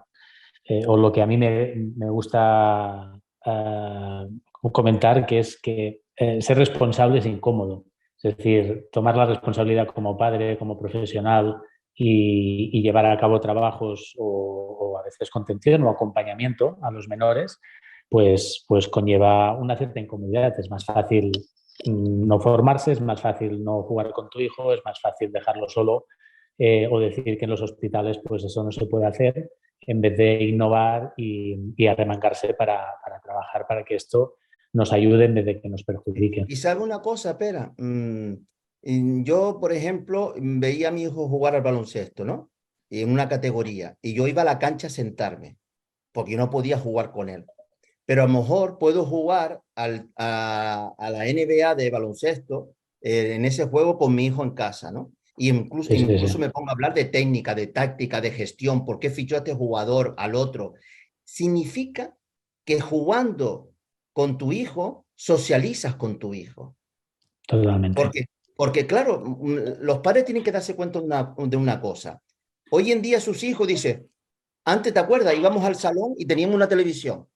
o lo que a mí me gusta comentar, que es que ser responsable es incómodo. Es decir, tomar la responsabilidad como padre, como profesional y llevar a cabo trabajos o a veces contención o acompañamiento a los menores, pues conlleva una cierta incomodidad. Es más fácil no formarse, es más fácil no jugar con tu hijo, es más fácil dejarlo solo o decir que en los hospitales pues eso no se puede hacer en vez de innovar y arremangarse para trabajar para que esto nos ayude en vez de que nos perjudique. Y sabe una cosa, Pera, yo, por ejemplo, veía a mi hijo jugar al baloncesto, ¿no? Y en una categoría, y yo iba a la cancha a sentarme, porque yo no podía jugar con él. Pero a lo mejor puedo jugar a la NBA de baloncesto en ese juego con mi hijo en casa, ¿no? Y Sí, sí, incluso sí. me pongo a hablar de técnica, de táctica, de gestión, por qué fichó a este jugador al otro. Significa que jugando con tu hijo, socializas con tu hijo. Totalmente. Porque claro, los padres tienen que darse cuenta de una cosa. Hoy en día sus hijos dicen, antes te acuerdas, íbamos al salón y teníamos una televisión.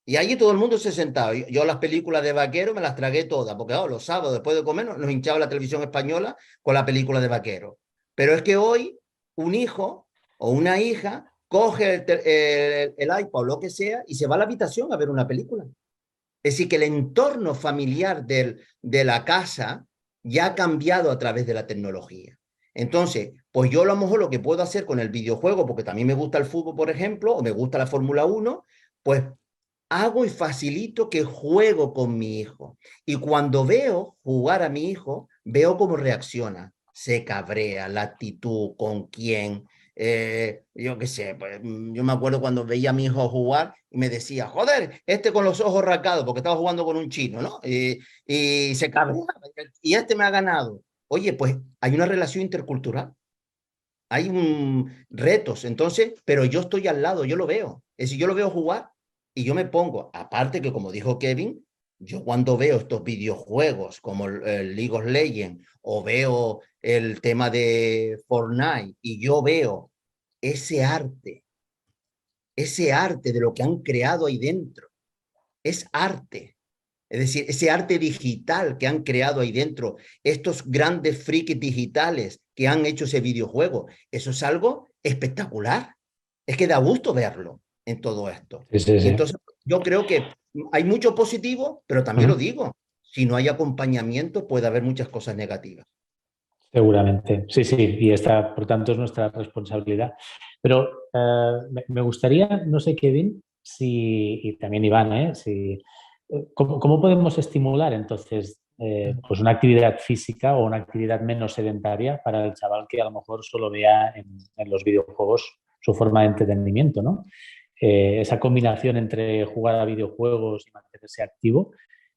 Y allí todo el mundo se sentaba. Yo las películas de vaquero me las tragué todas, porque los sábados después de comer nos hinchaba la televisión española con la película de vaquero. Pero es que hoy un hijo o una hija coge el iPad o lo que sea y se va a la habitación a ver una película. Es decir, que el entorno familiar de la casa ya ha cambiado a través de la tecnología. Entonces, pues yo a lo mejor lo que puedo hacer con el videojuego, porque también me gusta el fútbol, por ejemplo, o me gusta la Fórmula 1, pues hago y facilito que juego con mi hijo. Y cuando veo jugar a mi hijo, veo cómo reacciona. Se cabrea, la actitud, con quién. Yo qué sé, pues, yo me acuerdo cuando veía a mi hijo jugar y me decía, joder, este con los ojos rasgados, porque estaba jugando con un chino, ¿no? Y se cabrea, y este me ha ganado. Oye, pues hay una relación intercultural, hay retos, entonces, pero yo estoy al lado, yo lo veo. Es decir, yo lo veo jugar y yo me pongo, aparte que como dijo Kevin, yo cuando veo estos videojuegos como el League of Legends o veo el tema de Fortnite y yo veo ese arte de lo que han creado ahí dentro, es arte. Es decir, ese arte digital que han creado ahí dentro, estos grandes frikis digitales que han hecho ese videojuego, eso es algo espectacular. Es que da gusto verlo en todo esto. Sí, sí, Y sí. entonces yo creo que hay mucho positivo, pero también lo digo, si no hay acompañamiento puede haber muchas cosas negativas. Seguramente, sí, sí, y esta, por tanto, es nuestra responsabilidad. Pero me gustaría, no sé, Kevin, y también Iván, ¿cómo podemos estimular entonces pues una actividad física o una actividad menos sedentaria para el chaval que a lo mejor solo vea en los videojuegos su forma de entretenimiento, ¿no? Esa combinación entre jugar a videojuegos y mantenerse activo,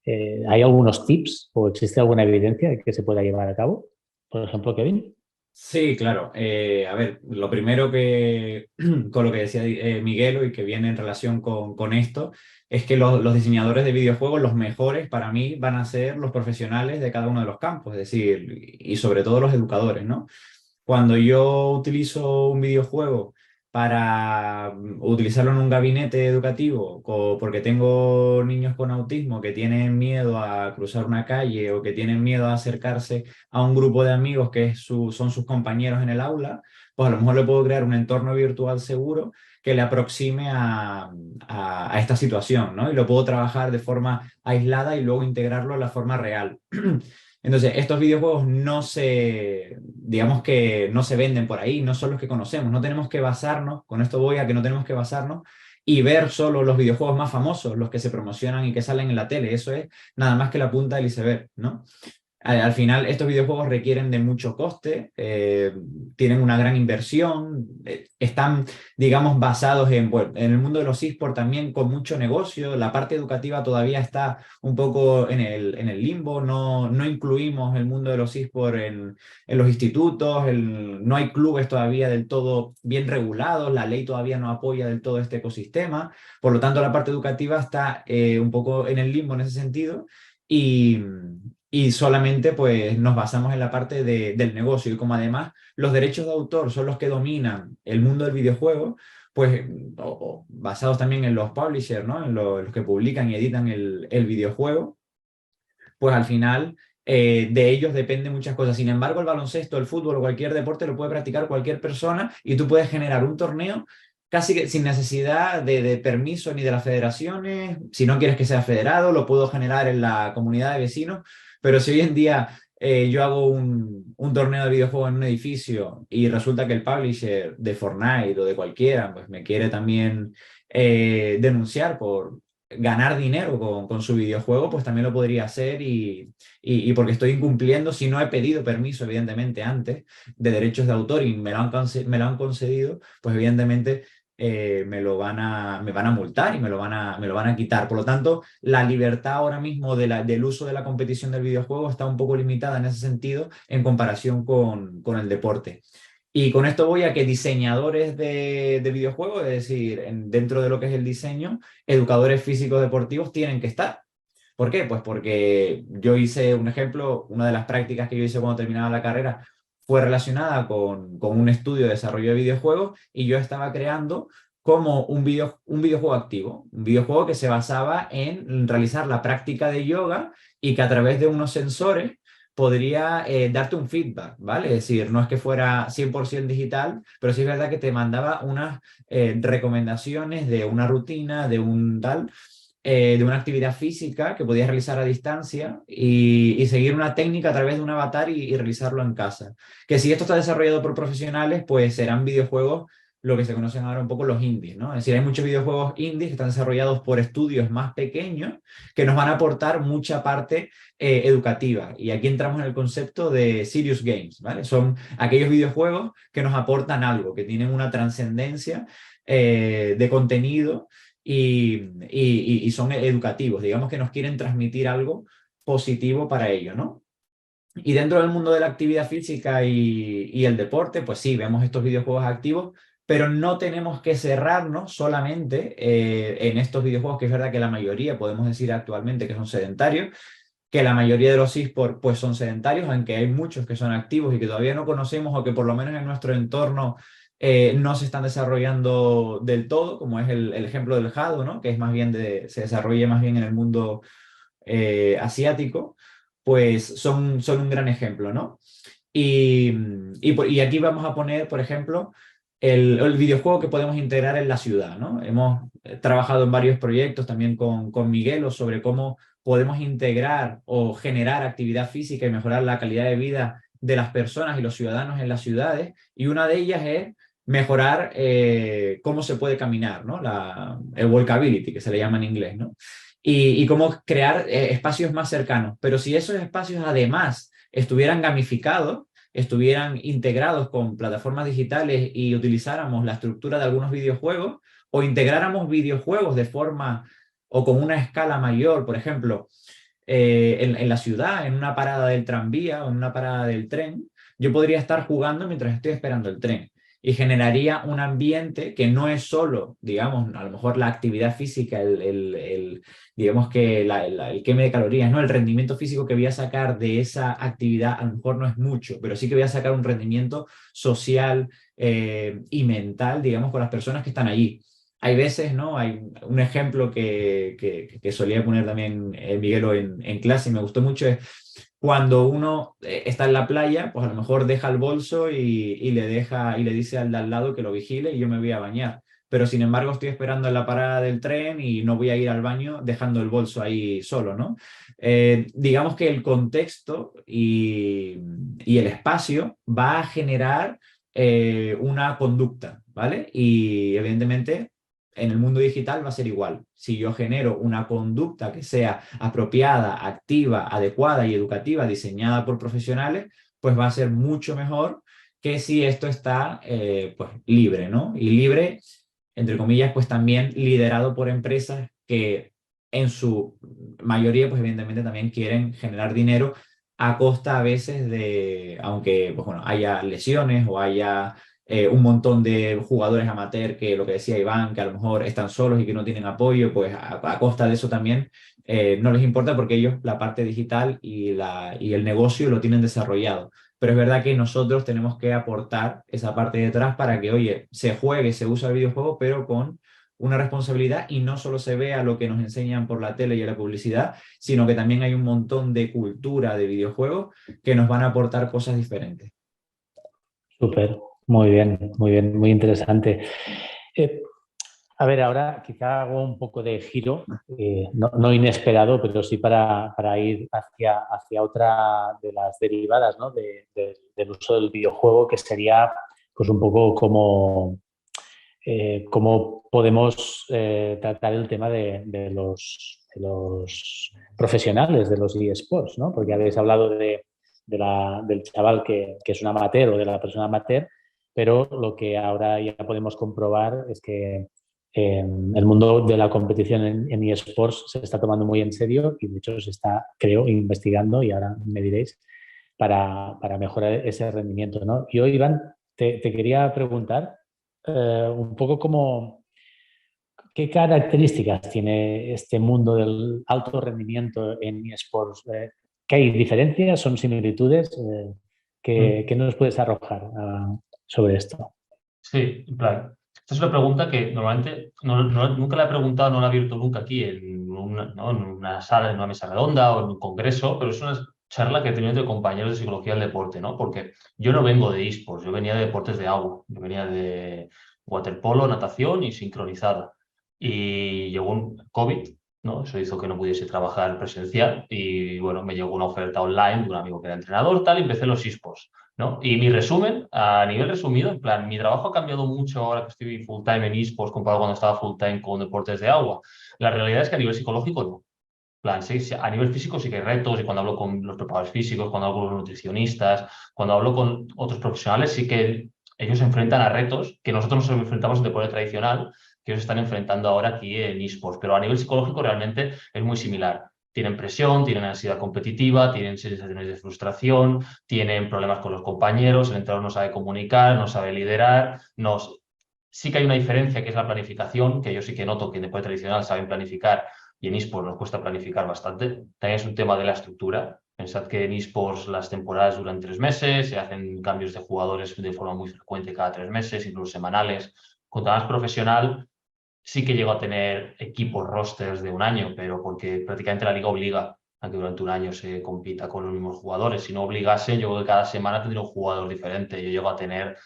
¿hay algunos tips o existe alguna evidencia de que se pueda llevar a cabo? Por ejemplo, Kevin. Sí, claro. A ver, lo primero que, con lo que decía Miguelo y que viene en relación con esto, es que los diseñadores de videojuegos, los mejores para mí, van a ser los profesionales de cada uno de los campos, es decir, y sobre todo los educadores, ¿no? Cuando yo utilizo un videojuego para utilizarlo en un gabinete educativo, porque tengo niños con autismo que tienen miedo a cruzar una calle o que tienen miedo a acercarse a un grupo de amigos que son sus compañeros en el aula, pues a lo mejor le puedo crear un entorno virtual seguro que le aproxime a esta situación, ¿no? Y lo puedo trabajar de forma aislada y luego integrarlo a la forma real. Entonces, estos videojuegos digamos que no se venden por ahí, no son los que conocemos, no tenemos que basarnos, con esto voy a que no tenemos que basarnos y ver solo los videojuegos más famosos, los que se promocionan y que salen en la tele. Eso es nada más que la punta del iceberg, ¿no? Al final, estos videojuegos requieren de mucho coste, tienen una gran inversión, están, digamos, basados en, bueno, en el mundo de los eSports también con mucho negocio. La parte educativa todavía está un poco en el limbo, no incluimos el mundo de los eSports en los institutos, no hay clubes todavía del todo bien regulados, la ley todavía no apoya del todo este ecosistema, por lo tanto la parte educativa está un poco en el limbo en ese sentido. Y solamente pues nos basamos en la parte del negocio, y como además los derechos de autor son los que dominan el mundo del videojuego, pues basados también en los publishers, ¿no? En los que publican y editan el videojuego, pues al final de ellos dependen muchas cosas. Sin embargo, el baloncesto, el fútbol o cualquier deporte lo puede practicar cualquier persona, y tú puedes generar un torneo casi que sin necesidad de permiso ni de las federaciones. Si no quieres que sea federado, lo puedo generar en la comunidad de vecinos. Pero si hoy en día yo hago un torneo de videojuegos en un edificio y resulta que el publisher de Fortnite o de cualquiera pues me quiere también denunciar por ganar dinero con su videojuego, pues también lo podría hacer, y porque estoy incumpliendo, si no he pedido permiso, evidentemente, antes, de derechos de autor y me lo han concedido, pues evidentemente me van a multar y me lo van a quitar. Por lo tanto, la libertad ahora mismo del uso de la competición del videojuego está un poco limitada en ese sentido en comparación con el deporte. Y con esto voy a que diseñadores de videojuegos, es decir, dentro de lo que es el diseño, educadores físicos deportivos tienen que estar. ¿Por qué? Pues porque yo hice un ejemplo, una de las prácticas que yo hice cuando terminaba la carrera fue relacionada con un estudio de desarrollo de videojuegos, y yo estaba creando como un videojuego activo, un videojuego que se basaba en realizar la práctica de yoga y que a través de unos sensores podría darte un feedback, ¿vale? Es decir, no es que fuera 100% digital, pero sí es verdad que te mandaba unas recomendaciones de una rutina, de un tal, de una actividad física que podías realizar a distancia, y seguir una técnica a través de un avatar y realizarlo en casa. Que si esto está desarrollado por profesionales, pues serán videojuegos lo que se conocen ahora un poco los indies, ¿no? Es decir, hay muchos videojuegos indies que están desarrollados por estudios más pequeños que nos van a aportar mucha parte educativa. Y aquí entramos en el concepto de serious games, ¿vale? Son aquellos videojuegos que nos aportan algo, que tienen una trascendencia de contenido y son educativos, digamos que nos quieren transmitir algo positivo para ello, ¿no? Y dentro del mundo de la actividad física y el deporte, pues sí, vemos estos videojuegos activos, pero no tenemos que cerrarnos solamente en estos videojuegos, que es verdad que la mayoría podemos decir actualmente que son sedentarios, que la mayoría de los eSports pues son sedentarios, aunque hay muchos que son activos y que todavía no conocemos, o que por lo menos en nuestro entorno no se están desarrollando del todo, como es el ejemplo del Hado, ¿no? Que es más bien se desarrolla más bien en el mundo asiático, pues son un gran ejemplo, ¿no? Y aquí vamos a poner, por ejemplo, el videojuego que podemos integrar en la ciudad, ¿no? Hemos trabajado en varios proyectos también con Miguelo sobre cómo podemos integrar o generar actividad física y mejorar la calidad de vida de las personas y los ciudadanos en las ciudades, y una de ellas es mejorar cómo se puede caminar, ¿no? El walkability, que se le llama en inglés, ¿no? Y cómo crear espacios más cercanos. Pero si esos espacios además estuvieran gamificados, estuvieran integrados con plataformas digitales y utilizáramos la estructura de algunos videojuegos, o integráramos videojuegos de forma o con una escala mayor, por ejemplo, en la ciudad, en una parada del tranvía o en una parada del tren, yo podría estar jugando mientras estoy esperando el tren, y generaría un ambiente que no es solo, digamos, a lo mejor la actividad física, digamos que el queme de calorías, ¿no? El rendimiento físico que voy a sacar de esa actividad a lo mejor no es mucho, pero sí que voy a sacar un rendimiento social y mental, digamos, con las personas que están allí. Hay veces, ¿no? Hay un ejemplo que solía poner también Miguelo en clase y me gustó mucho, es cuando uno está en la playa, pues a lo mejor deja el bolso y le dice al de al lado que lo vigile y yo me voy a bañar. Pero sin embargo estoy esperando en la parada del tren y no voy a ir al baño dejando el bolso ahí solo, ¿no? Digamos que el contexto y el espacio va a generar una conducta, ¿vale? Y evidentemente en el mundo digital va a ser igual. Si yo genero una conducta que sea apropiada, activa, adecuada y educativa, diseñada por profesionales, pues va a ser mucho mejor que si esto está pues libre, ¿no? Y libre, entre comillas, pues también liderado por empresas que en su mayoría, pues evidentemente también quieren generar dinero a costa a veces de, aunque pues bueno, haya lesiones o haya un montón de jugadores amateur que lo que decía Iván, que a lo mejor están solos y que no tienen apoyo, pues a costa de eso también no les importa porque ellos la parte digital y el negocio lo tienen desarrollado. Pero es verdad que nosotros tenemos que aportar esa parte de atrás para que, oye, se juegue, se usa el videojuego, pero con una responsabilidad y no solo se vea lo que nos enseñan por la tele y en la publicidad, sino que también hay un montón de cultura de videojuegos que nos van a aportar cosas diferentes. Súper, muy bien, muy interesante. A ver, ahora quizá hago un poco de giro, no inesperado, pero sí para ir hacia otra de las derivadas, ¿no? del uso del videojuego, que sería pues un poco cómo podemos tratar el tema de los profesionales de los eSports, ¿no? Porque habéis hablado del chaval que es un amateur o de la persona amateur, pero lo que ahora ya podemos comprobar es que el mundo de la competición en eSports se está tomando muy en serio y de hecho se está, creo, investigando, y ahora me diréis, para mejorar ese rendimiento, ¿no? Yo, Iván, te quería preguntar un poco qué características tiene este mundo del alto rendimiento en eSports. ¿Qué hay diferencias? ¿Son similitudes? ¿Qué nos puedes arrojar sobre esto? Sí, en plan, esta es una pregunta que normalmente nunca la he preguntado, no la he abierto nunca aquí en una sala, en una mesa redonda o en un congreso, pero es una charla que he tenido entre compañeros de psicología del deporte, ¿no? Porque yo no vengo de eSports, yo venía de deportes de agua, yo venía de waterpolo, natación y sincronizada. Y llegó un COVID, ¿no? Eso hizo que no pudiese trabajar presencial y, bueno, me llegó una oferta online de un amigo que era entrenador, tal, y empecé los eSports, ¿no? Y mi resumen, a nivel resumido, en plan, mi trabajo ha cambiado mucho ahora que estoy full time en eSports comparado cuando estaba full time con deportes de agua. La realidad es que a nivel psicológico no. En plan, sí, a nivel físico sí que hay retos, y cuando hablo con los preparadores físicos, cuando hablo con los nutricionistas, cuando hablo con otros profesionales, sí que ellos se enfrentan a retos que nosotros nos enfrentamos en deporte tradicional, que ellos están enfrentando ahora aquí en eSports. Pero a nivel psicológico realmente es muy similar. Tienen presión, tienen ansiedad competitiva, tienen sensaciones de frustración, tienen problemas con los compañeros, el entrenador no sabe comunicar, no sabe liderar. Sí que hay una diferencia, que es la planificación, que yo sí que noto que en deporte tradicional saben planificar y en eSports nos cuesta planificar bastante. También es un tema de la estructura. Pensad que en eSports las temporadas duran 3 meses, se hacen cambios de jugadores de forma muy frecuente cada 3 meses, incluso semanales. Cuanto más profesional, sí que llego a tener equipos, rosters de un año, pero porque prácticamente la liga obliga a que durante un año se compita con los mismos jugadores. Si no obligase, yo creo que cada semana tendría un jugador diferente. Yo llego a tener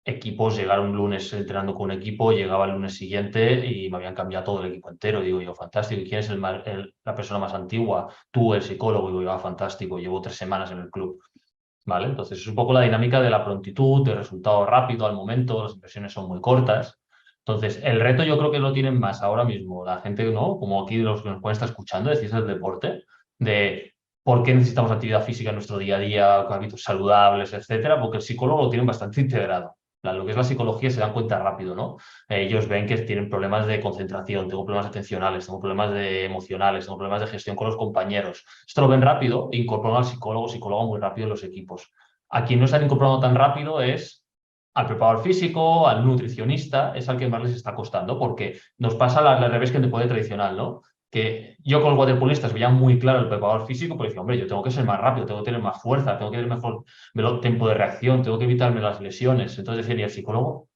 equipos, llegar un lunes entrenando con un equipo, llegaba el lunes siguiente y me habían cambiado todo el equipo entero. Digo yo, fantástico. ¿Y quién es la persona más antigua? Tú, el psicólogo. Digo yo, fantástico. Llevo 3 semanas en el club. ¿Vale? Entonces es un poco la dinámica de la prontitud, de resultado rápido al momento, las impresiones son muy cortas. Entonces, el reto yo creo que lo tienen más ahora mismo la gente, ¿no? Como aquí los que nos pueden estar escuchando, de ciencias del deporte, de por qué necesitamos actividad física en nuestro día a día, hábitos saludables, etcétera, porque el psicólogo lo tienen bastante integrado. Lo que es la psicología se dan cuenta rápido, ¿no? Ellos ven que tienen problemas de concentración, tengo problemas atencionales, tengo problemas emocionales, tengo problemas de gestión con los compañeros. Esto lo ven rápido e incorporan al psicólogo muy rápido en los equipos. A quien no están incorporando tan rápido es al preparador físico, al nutricionista, es al que más les está costando, porque nos pasa al revés que en deporte tradicional, ¿no? Que yo con los waterpolistas veía muy claro el preparador físico, porque decía, hombre, yo tengo que ser más rápido, tengo que tener más fuerza, tengo que tener mejor tiempo de reacción, tengo que evitarme las lesiones. Entonces decía, ¿y el psicólogo?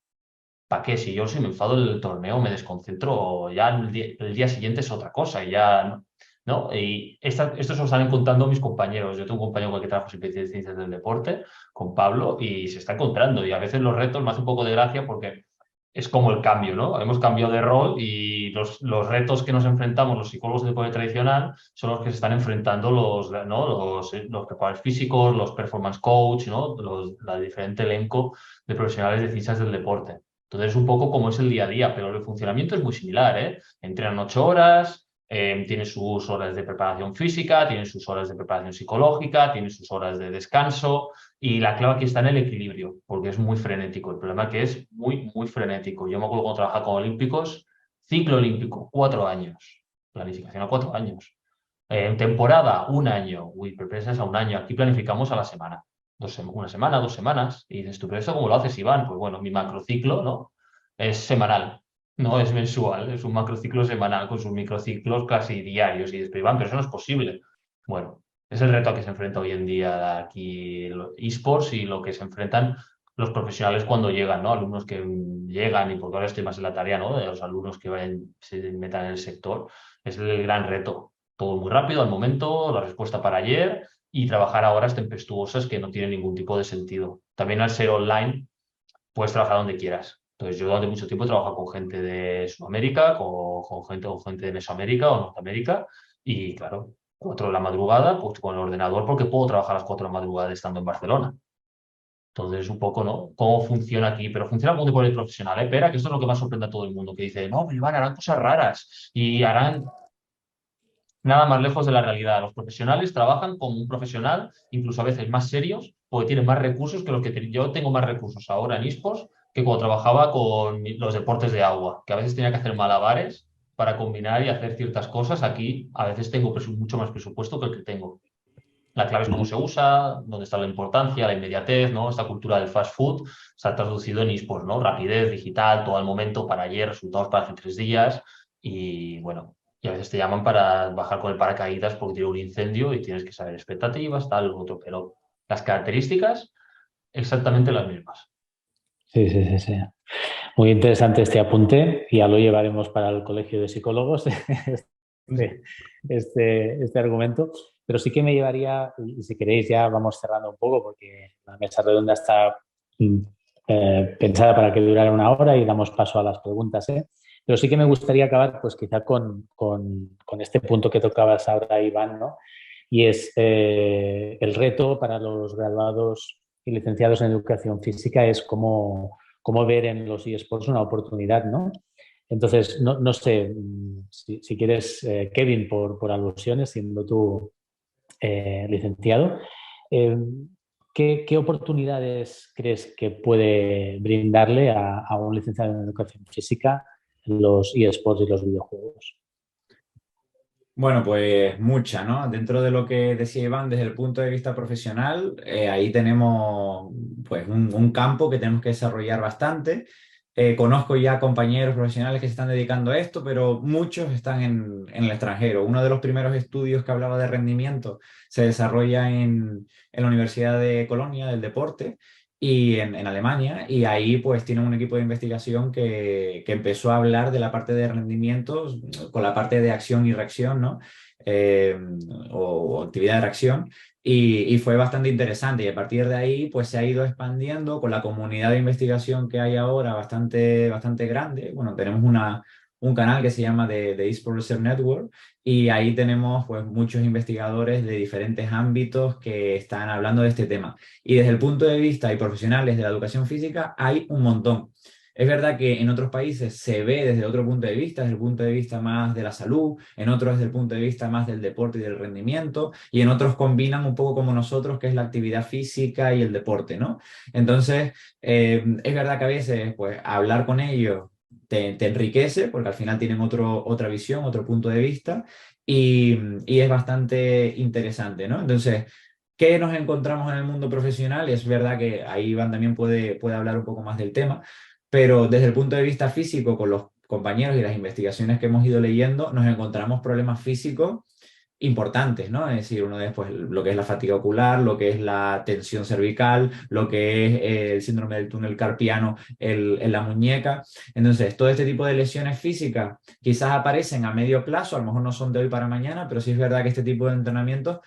¿Para qué? Si yo me enfado del torneo, me desconcentro, ya el día siguiente es otra cosa y ya, ¿no? Y esto se lo están contando mis compañeros. Yo tengo un compañero con el que trabajo en ciencias del deporte, con Pablo, y se está encontrando. Y a veces los retos me hacen un poco de gracia porque es como el cambio, ¿no? Hemos cambiado de rol y los retos que nos enfrentamos los psicólogos de deporte tradicional son los que se están enfrentando los preparadores físicos, los performance coach, ¿no? La diferente elenco de profesionales de ciencias del deporte. Entonces es un poco como es el día a día, pero el funcionamiento es muy similar, ¿eh? Entrenan 8 horas, tiene sus horas de preparación física, tiene sus horas de preparación psicológica, tiene sus horas de descanso y la clave aquí está en el equilibrio, porque es muy frenético. El problema es que es muy, muy frenético. Yo me acuerdo cuando trabajaba con olímpicos, ciclo olímpico, 4 años, planificación a 4 años. En temporada, 1 año. Uy, pero piensas a 1 año. Aquí planificamos a la semana. Una semana, 2 semanas. Y dices tú, pero ¿esto cómo lo haces, Iván? Pues bueno, mi macrociclo, ¿no? Es semanal, no es mensual, es un macrociclo semanal con sus microciclos casi diarios. Y dices, pero Iván, pero eso no es posible. Bueno, es el reto a que se enfrenta hoy en día aquí los eSports y lo que se enfrentan los profesionales cuando llegan, ¿no? Alumnos que llegan, y porque ahora estoy más en la tarea, ¿no? De los alumnos que vayan, se metan en el sector. Es el gran reto. Todo muy rápido, al momento, la respuesta para ayer y trabajar a horas tempestuosas que no tienen ningún tipo de sentido. También al ser online, puedes trabajar donde quieras. Entonces, yo durante mucho tiempo he trabajado con gente de Sudamérica, con gente de Mesoamérica o Norteamérica y, claro, 4 de la madrugada, pues con el ordenador, porque puedo trabajar a las 4 de la madrugada estando en Barcelona. Entonces, un poco, ¿no? ¿Cómo funciona aquí? Pero funciona como tipo de profesional, ¿eh? Espera, que esto es lo que más sorprende a todo el mundo, que dice, no, pero Iván, harán cosas raras y harán nada más lejos de la realidad. Los profesionales trabajan como un profesional, incluso a veces más serios, porque tienen más recursos que los que yo tengo más recursos ahora en eSports que cuando trabajaba con los deportes de agua, que a veces tenía que hacer malabares para combinar y hacer ciertas cosas. Aquí a veces tengo mucho más presupuesto que el que tengo. La clave es cómo se usa, dónde está la importancia, la inmediatez, ¿no? Esta cultura del fast food se ha traducido en eSports, ¿no? Rapidez, digital, todo al momento, para ayer, resultados para hace 3 días. Y bueno, y a veces te llaman para bajar con el paracaídas porque tiene un incendio y tienes que saber expectativas, tal, lo otro. Pero las características, exactamente las mismas. Sí, sí, sí, sí. Muy interesante este apunte. Ya lo llevaremos para el Colegio de Psicólogos, este argumento. Pero sí que me llevaría, y si queréis ya vamos cerrando un poco porque la mesa redonda está pensada para que durara 1 hora y damos paso a las preguntas, ¿eh? Pero sí que me gustaría acabar pues quizá con este punto que tocabas ahora, Iván, ¿no? Y es el reto para los graduados y licenciados en educación física es cómo ver en los eSports una oportunidad, ¿no? Entonces, no sé si quieres, Kevin, por alusiones, siendo tú licenciado, eh, ¿qué oportunidades crees que puede brindarle a un licenciado en educación física los eSports y los videojuegos? Bueno, pues mucha, ¿no? Dentro de lo que decía Iván, desde el punto de vista profesional, ahí tenemos pues un campo que tenemos que desarrollar bastante. Conozco ya compañeros profesionales que se están dedicando a esto, pero muchos están en el extranjero. Uno de los primeros estudios que hablaba de rendimiento se desarrolla en la Universidad de Colonia del Deporte y en Alemania, y ahí pues tienen un equipo de investigación que empezó a hablar de la parte de rendimientos con la parte de acción y reacción, ¿no? O actividad de reacción. Y fue bastante interesante y a partir de ahí pues se ha ido expandiendo con la comunidad de investigación que hay ahora bastante grande. Bueno, tenemos un canal que se llama The eSports Research Network y ahí tenemos pues muchos investigadores de diferentes ámbitos que están hablando de este tema. Y desde el punto de vista y profesionales de la educación física hay un montón. Es verdad que en otros países se ve desde otro punto de vista, desde el punto de vista más de la salud, en otros desde el punto de vista más del deporte y del rendimiento, y en otros combinan un poco como nosotros, que es la actividad física y el deporte, ¿no? Entonces, es verdad que a veces, pues, hablar con ellos te enriquece, porque al final tienen otra visión, otro punto de vista, y es bastante interesante, ¿no? Entonces, ¿qué nos encontramos en el mundo profesional? Es verdad que ahí Iván también puede hablar un poco más del tema, pero desde el punto de vista físico, con los compañeros y las investigaciones que hemos ido leyendo, nos encontramos problemas físicos importantes, ¿no? Es decir, uno de pues, lo que es la fatiga ocular, lo que es la tensión cervical, lo que es el síndrome del túnel carpiano en la muñeca. Entonces, todo este tipo de lesiones físicas quizás aparecen a medio plazo, a lo mejor no son de hoy para mañana, pero sí es verdad que este tipo de entrenamientos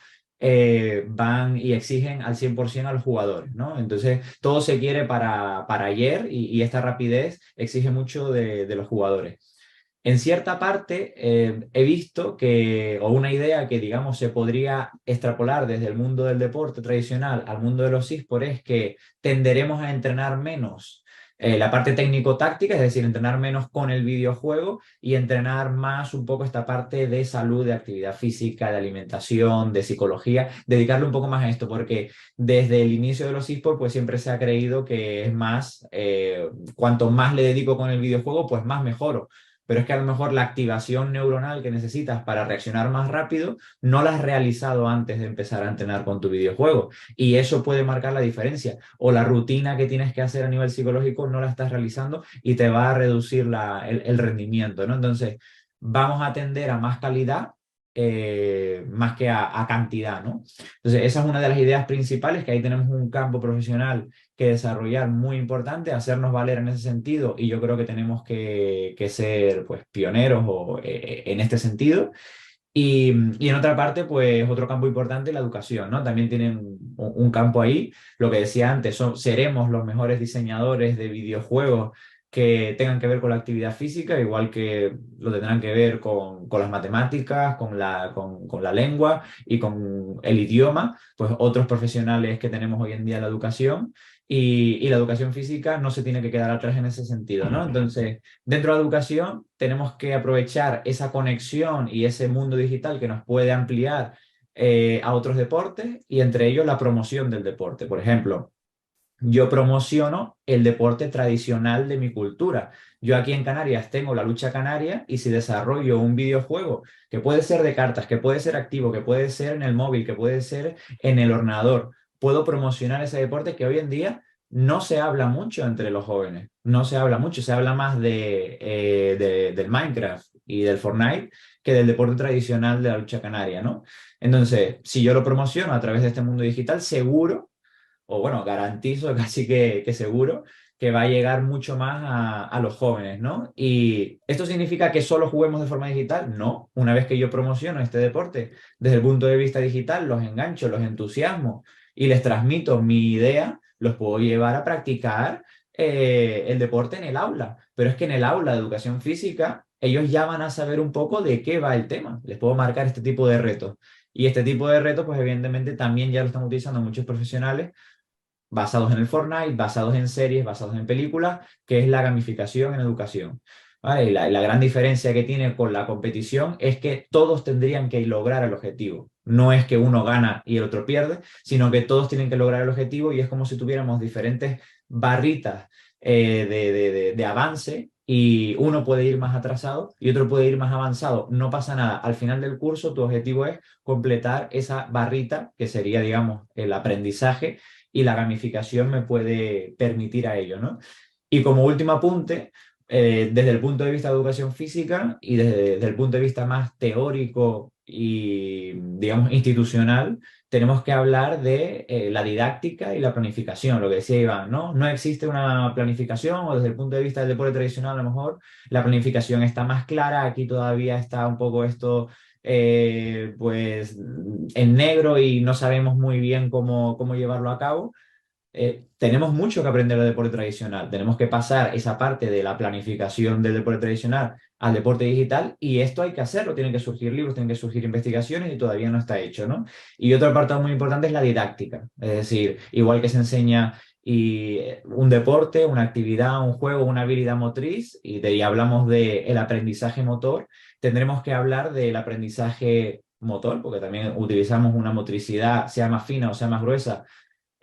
van y exigen al 100% a los jugadores, ¿no? Entonces, todo se quiere para ayer y esta rapidez exige mucho de los jugadores. En cierta parte he visto o una idea que, digamos, se podría extrapolar desde el mundo del deporte tradicional al mundo de los eSports es que tenderemos a entrenar menos la parte técnico-táctica, es decir, entrenar menos con el videojuego y entrenar más un poco esta parte de salud, de actividad física, de alimentación, de psicología, dedicarle un poco más a esto, porque desde el inicio de los eSports pues siempre se ha creído que es más, cuanto más le dedico con el videojuego, pues más mejoro. Pero es que a lo mejor la activación neuronal que necesitas para reaccionar más rápido no la has realizado antes de empezar a entrenar con tu videojuego. Y eso puede marcar la diferencia. O la rutina que tienes que hacer a nivel psicológico no la estás realizando y te va a reducir el rendimiento, ¿no? Entonces, vamos a tender a más calidad más que a cantidad, ¿no? Entonces, esa es una de las ideas principales, que ahí tenemos un campo profesional que desarrollar muy importante, hacernos valer en ese sentido, y yo creo que tenemos que ser pues, pioneros en este sentido. Y en otra parte, pues otro campo importante, la educación, ¿no? También tienen un campo ahí, lo que decía antes, seremos los mejores diseñadores de videojuegos que tengan que ver con la actividad física, igual que lo tendrán que ver con las matemáticas, con la lengua y con el idioma, pues otros profesionales que tenemos hoy en día en la educación. Y la educación física no se tiene que quedar atrás en ese sentido, ¿no? Entonces, dentro de la educación tenemos que aprovechar esa conexión y ese mundo digital que nos puede ampliar a otros deportes, y entre ellos la promoción del deporte. Por ejemplo, yo promociono el deporte tradicional de mi cultura. Yo aquí en Canarias tengo la lucha canaria, y si desarrollo un videojuego que puede ser de cartas, que puede ser activo, que puede ser en el móvil, que puede ser en el ordenador, puedo promocionar ese deporte que hoy en día no se habla mucho entre los jóvenes. No se habla mucho, se habla más del Minecraft y del Fortnite que del deporte tradicional de la lucha canaria, ¿no? Entonces, si yo lo promociono a través de este mundo digital, seguro, o bueno, garantizo casi que seguro, que va a llegar mucho más a los jóvenes, ¿no? ¿Y esto significa que solo juguemos de forma digital? No. Una vez que yo promociono este deporte desde el punto de vista digital, los engancho, los entusiasmo y les transmito mi idea, los puedo llevar a practicar el deporte en el aula. Pero es que en el aula de educación física ellos ya van a saber un poco de qué va el tema. Les puedo marcar este tipo de retos. Y este tipo de retos, pues evidentemente también ya lo están utilizando muchos profesionales basados en el Fortnite, basados en series, basados en películas, que es la gamificación en educación. ¿Vale? Y la gran diferencia que tiene con la competición es que todos tendrían que lograr el objetivo. No es que uno gana y el otro pierde, sino que todos tienen que lograr el objetivo, y es como si tuviéramos diferentes barritas de avance, y uno puede ir más atrasado y otro puede ir más avanzado. No pasa nada. Al final del curso, tu objetivo es completar esa barrita, que sería, digamos, el aprendizaje, y la gamificación me puede permitir a ello, ¿no? Y como último apunte, desde el punto de vista de educación física y desde el punto de vista más teórico y, digamos, institucional, tenemos que hablar de la didáctica y la planificación, lo que decía Iván, ¿no? No existe una planificación, o desde el punto de vista del deporte tradicional, a lo mejor la planificación está más clara. Aquí todavía está un poco esto pues en negro, y no sabemos muy bien cómo llevarlo a cabo. Tenemos mucho que aprender del deporte tradicional. Tenemos que pasar esa parte de la planificación del deporte tradicional al deporte digital, y esto hay que hacerlo. Tienen que surgir libros, tienen que surgir investigaciones, y todavía no está hecho, ¿no? Y otro apartado muy importante es la didáctica. Es decir, igual que se enseña un deporte, una actividad, un juego, una habilidad motriz, y de ahí hablamos del aprendizaje motor, tendremos que hablar del aprendizaje motor, porque también utilizamos una motricidad, sea más fina o sea más gruesa,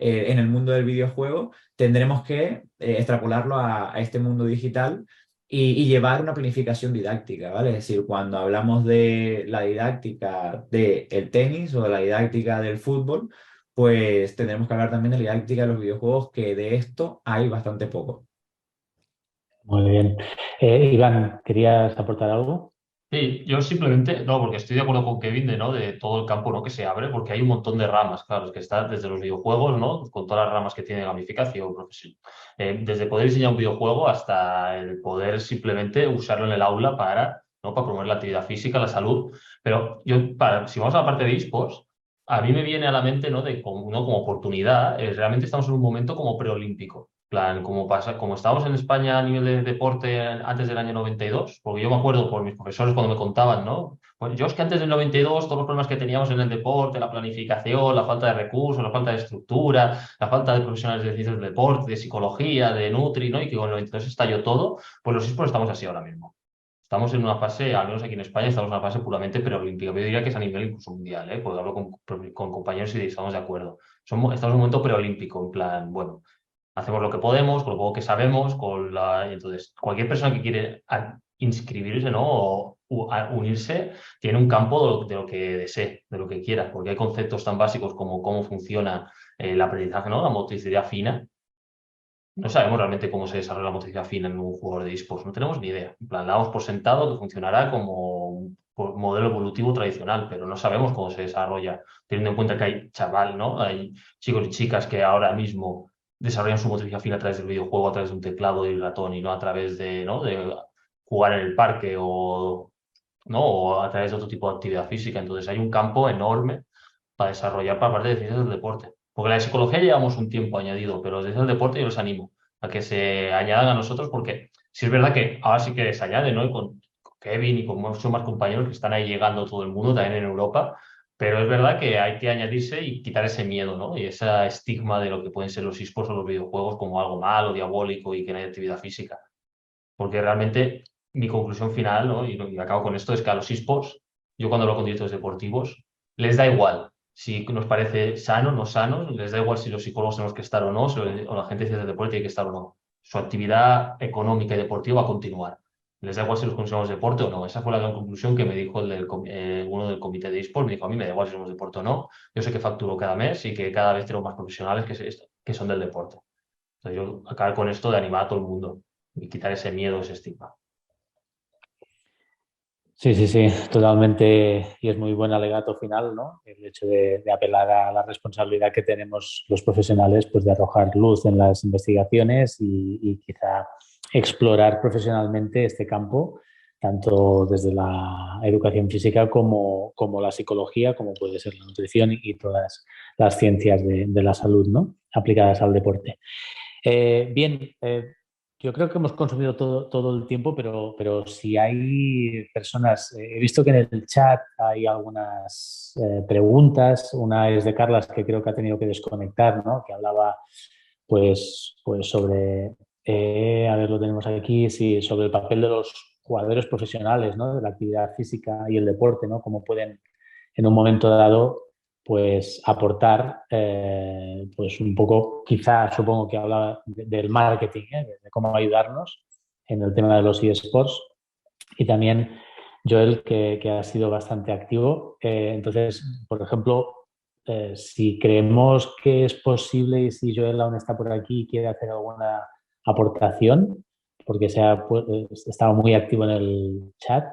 en el mundo del videojuego. Tendremos que extrapolarlo a este mundo digital, y llevar una planificación didáctica, ¿vale? Es decir, cuando hablamos de la didáctica del tenis o de la didáctica del fútbol, pues tendremos que hablar también de la didáctica de los videojuegos, que de esto hay bastante poco. Muy bien. Iván, ¿querías aportar algo? Sí, yo simplemente, no, porque estoy de acuerdo con Kevin de todo el campo, ¿no?, que se abre, porque hay un montón de ramas, claro, es que está desde los videojuegos, ¿no?, con todas las ramas que tiene gamificación, desde poder diseñar un videojuego hasta el poder simplemente usarlo en el aula para, ¿no?, para promover la actividad física, la salud. Pero yo, si vamos a la parte de eSports, a mí me viene a la mente, ¿no?, como oportunidad, realmente estamos en un momento como preolímpico. Plan, como estábamos en España a nivel de deporte antes del año 92, porque yo me acuerdo por mis profesores cuando me contaban, ¿no? Pues yo es que antes del 92 todos los problemas que teníamos en el deporte, la planificación, la falta de recursos, la falta de estructura, la falta de profesionales de ciencias del deporte, de psicología, de Nutri, ¿no? Y que con el 92 estalló todo, pues los eSports estamos así ahora mismo. Estamos en una fase, al menos aquí en España, estamos en una fase puramente preolímpica. Yo diría que es a nivel incluso mundial, ¿eh? Porque hablo con compañeros y estamos de acuerdo. Estamos en un momento preolímpico, en plan, bueno, hacemos lo que podemos, con lo poco que sabemos, entonces, cualquier persona que quiere inscribirse, ¿no? O unirse, tiene un campo de lo que desee, de lo que quiera, porque hay conceptos tan básicos como cómo funciona el aprendizaje, ¿no? La motricidad fina. No sabemos realmente cómo se desarrolla la motricidad fina en un jugador de eSports, no tenemos ni idea. En plan, damos por sentado que funcionará como un modelo evolutivo tradicional, pero no sabemos cómo se desarrolla, teniendo en cuenta que hay chicos y chicas que ahora mismo desarrollan su motricidad fina a través del videojuego, a través de un teclado y un ratón, y no a través de, ¿no? de jugar en el parque o a través de otro tipo de actividad física. Entonces hay un campo enorme para desarrollar para parte de ciencias del deporte. Porque la de psicología llevamos un tiempo añadido, pero desde el deporte yo les animo a que se añadan a nosotros, porque sí es verdad que ahora sí que se añade, ¿no? Y con Kevin y con muchos más compañeros que están ahí llegando todo el mundo, también en Europa, pero es verdad que hay que añadirse y quitar ese miedo, ¿no? Y ese estigma de lo que pueden ser los eSports o los videojuegos como algo malo, diabólico y que no hay actividad física. Porque realmente mi conclusión final, ¿no? Y acabo con esto, es que a los eSports, yo cuando hablo con directores deportivos, les da igual si nos parece sano o no sano, les da igual si los psicólogos tenemos que estar o no, o la gente de ciencias del deporte tiene que estar o no. Su actividad económica y deportiva va a continuar. Les da igual si los consideramos deporte o no. Esa fue la gran conclusión que me dijo uno del comité de eSports. Me dijo, a mí me da igual si somos deporte o no. Yo sé que facturo cada mes y que cada vez tengo más profesionales que son del deporte. Entonces yo acabar con esto de animar a todo el mundo y quitar ese miedo, ese estigma. Sí, sí, sí, totalmente. Y es muy buen alegato final, ¿no? El hecho de apelar a la responsabilidad que tenemos los profesionales, pues de arrojar luz en las investigaciones y quizá explorar profesionalmente este campo, tanto desde la educación física como la psicología, como puede ser la nutrición y todas las ciencias de la salud, ¿no? Aplicadas al deporte. Bien, yo creo que hemos consumido todo el tiempo, pero si hay personas, he visto que en el chat hay algunas preguntas. Una es de Carlas, que creo que ha tenido que desconectar, ¿no? Que hablaba pues sobre, a ver, lo tenemos aquí, sí, sobre el papel de los jugadores profesionales, ¿no? De la actividad física y el deporte, ¿no? Cómo pueden en un momento dado pues aportar pues un poco, quizá supongo que hablaba del marketing, de cómo ayudarnos en el tema de los eSports, y también Joel, que ha sido bastante activo. Entonces, por ejemplo, si creemos que es posible y si Joel aún está por aquí y quiere hacer alguna aportación, porque estaba muy activo en el chat,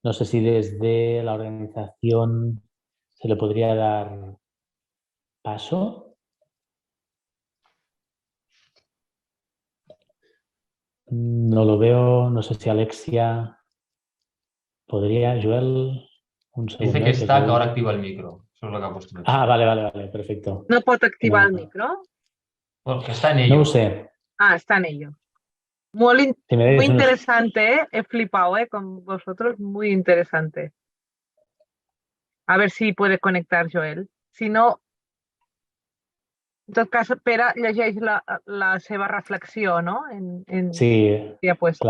no sé si desde la organización se le podría dar paso. No lo veo, no sé si Alexia podría. Joel, un segundo. Dice que está, que ahora activa el micro. Eso es lo que ha puesto. Vale, perfecto. No pot activar el micro? Bueno, que está en ello. No ho sé. Está en ello. Muy Si interesante, ¿eh? He flipado, con vosotros, muy interesante. A ver si puede conectar Joel. Si no, en tot cas, Pere llegeix la seva reflexió, ¿no? Sí. Que ha puesto.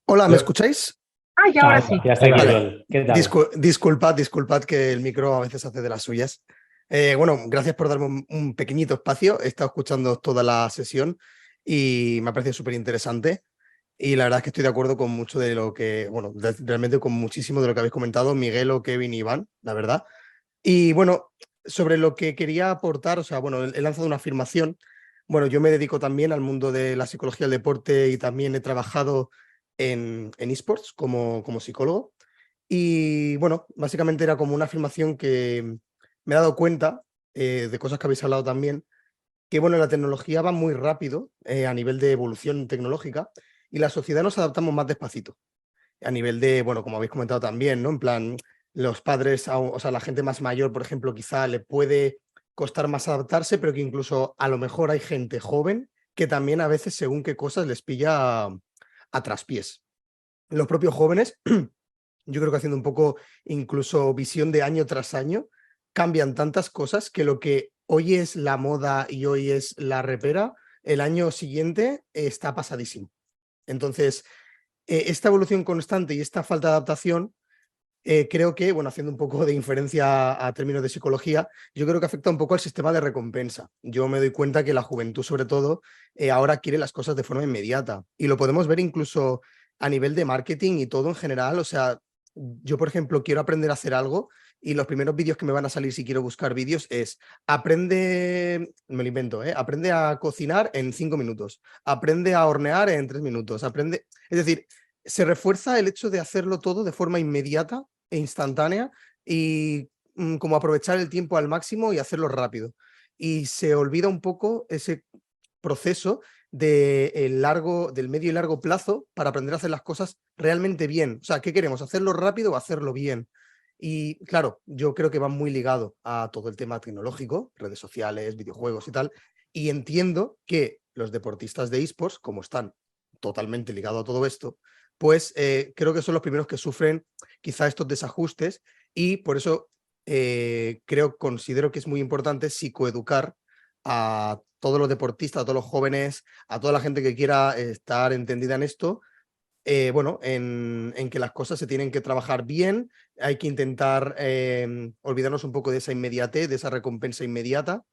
Hola, ¿me escucháis? Y ahora sí. Ya está aquí, Joel. ¿Qué tal? Disculpad que el micro a veces hace de las suyas. Bueno, gracias por darme un pequeñito espacio. He estado escuchando toda la sesión y me ha parecido súper interesante. Y la verdad es que estoy de acuerdo con mucho de lo que, bueno, realmente con muchísimo de lo que habéis comentado, Miguel, Kevin y Iván, la verdad. Y bueno, sobre lo que quería aportar, o sea, bueno, he lanzado una afirmación. Bueno, yo me dedico también al mundo de la psicología del deporte y también he trabajado en eSports como psicólogo. Y bueno, básicamente era como una afirmación que me he dado cuenta de cosas que habéis hablado también, que bueno, la tecnología va muy rápido a nivel de evolución tecnológica y la sociedad nos adaptamos más despacito. A nivel de, bueno, como habéis comentado también, ¿no? En plan, los padres, o sea, la gente más mayor, por ejemplo, quizá le puede costar más adaptarse, pero que incluso a lo mejor hay gente joven que también a veces según qué cosas les pilla a traspiés. Los propios jóvenes, yo creo que haciendo un poco incluso visión de año tras año, cambian tantas cosas que lo que hoy es la moda y hoy es la repera, el año siguiente está pasadísimo. Entonces, esta evolución constante y esta falta de adaptación, creo que, bueno, haciendo un poco de inferencia a términos de psicología, yo creo que afecta un poco al sistema de recompensa. Yo me doy cuenta que la juventud, sobre todo, ahora quiere las cosas de forma inmediata. Y lo podemos ver incluso a nivel de marketing y todo en general. O sea, yo, por ejemplo, quiero aprender a hacer algo y los primeros vídeos que me van a salir si quiero buscar vídeos es aprende, me lo invento, aprende a cocinar en 5 minutos, aprende a hornear en 3 minutos, aprende... Es decir, se refuerza el hecho de hacerlo todo de forma inmediata e instantánea y como aprovechar el tiempo al máximo y hacerlo rápido. Y se olvida un poco ese proceso del medio y largo plazo para aprender a hacer las cosas realmente bien. O sea, ¿qué queremos? ¿Hacerlo rápido o hacerlo bien? Y claro, yo creo que va muy ligado a todo el tema tecnológico, redes sociales, videojuegos y tal. Y entiendo que los deportistas de esports, como están totalmente ligados a todo esto, pues creo que son los primeros que sufren quizá estos desajustes y por eso considero que es muy importante psicoeducar a todos los deportistas, a todos los jóvenes, a toda la gente que quiera estar entendida en esto, bueno, en que las cosas se tienen que trabajar bien, hay que intentar olvidarnos un poco de esa inmediatez, de esa recompensa inmediata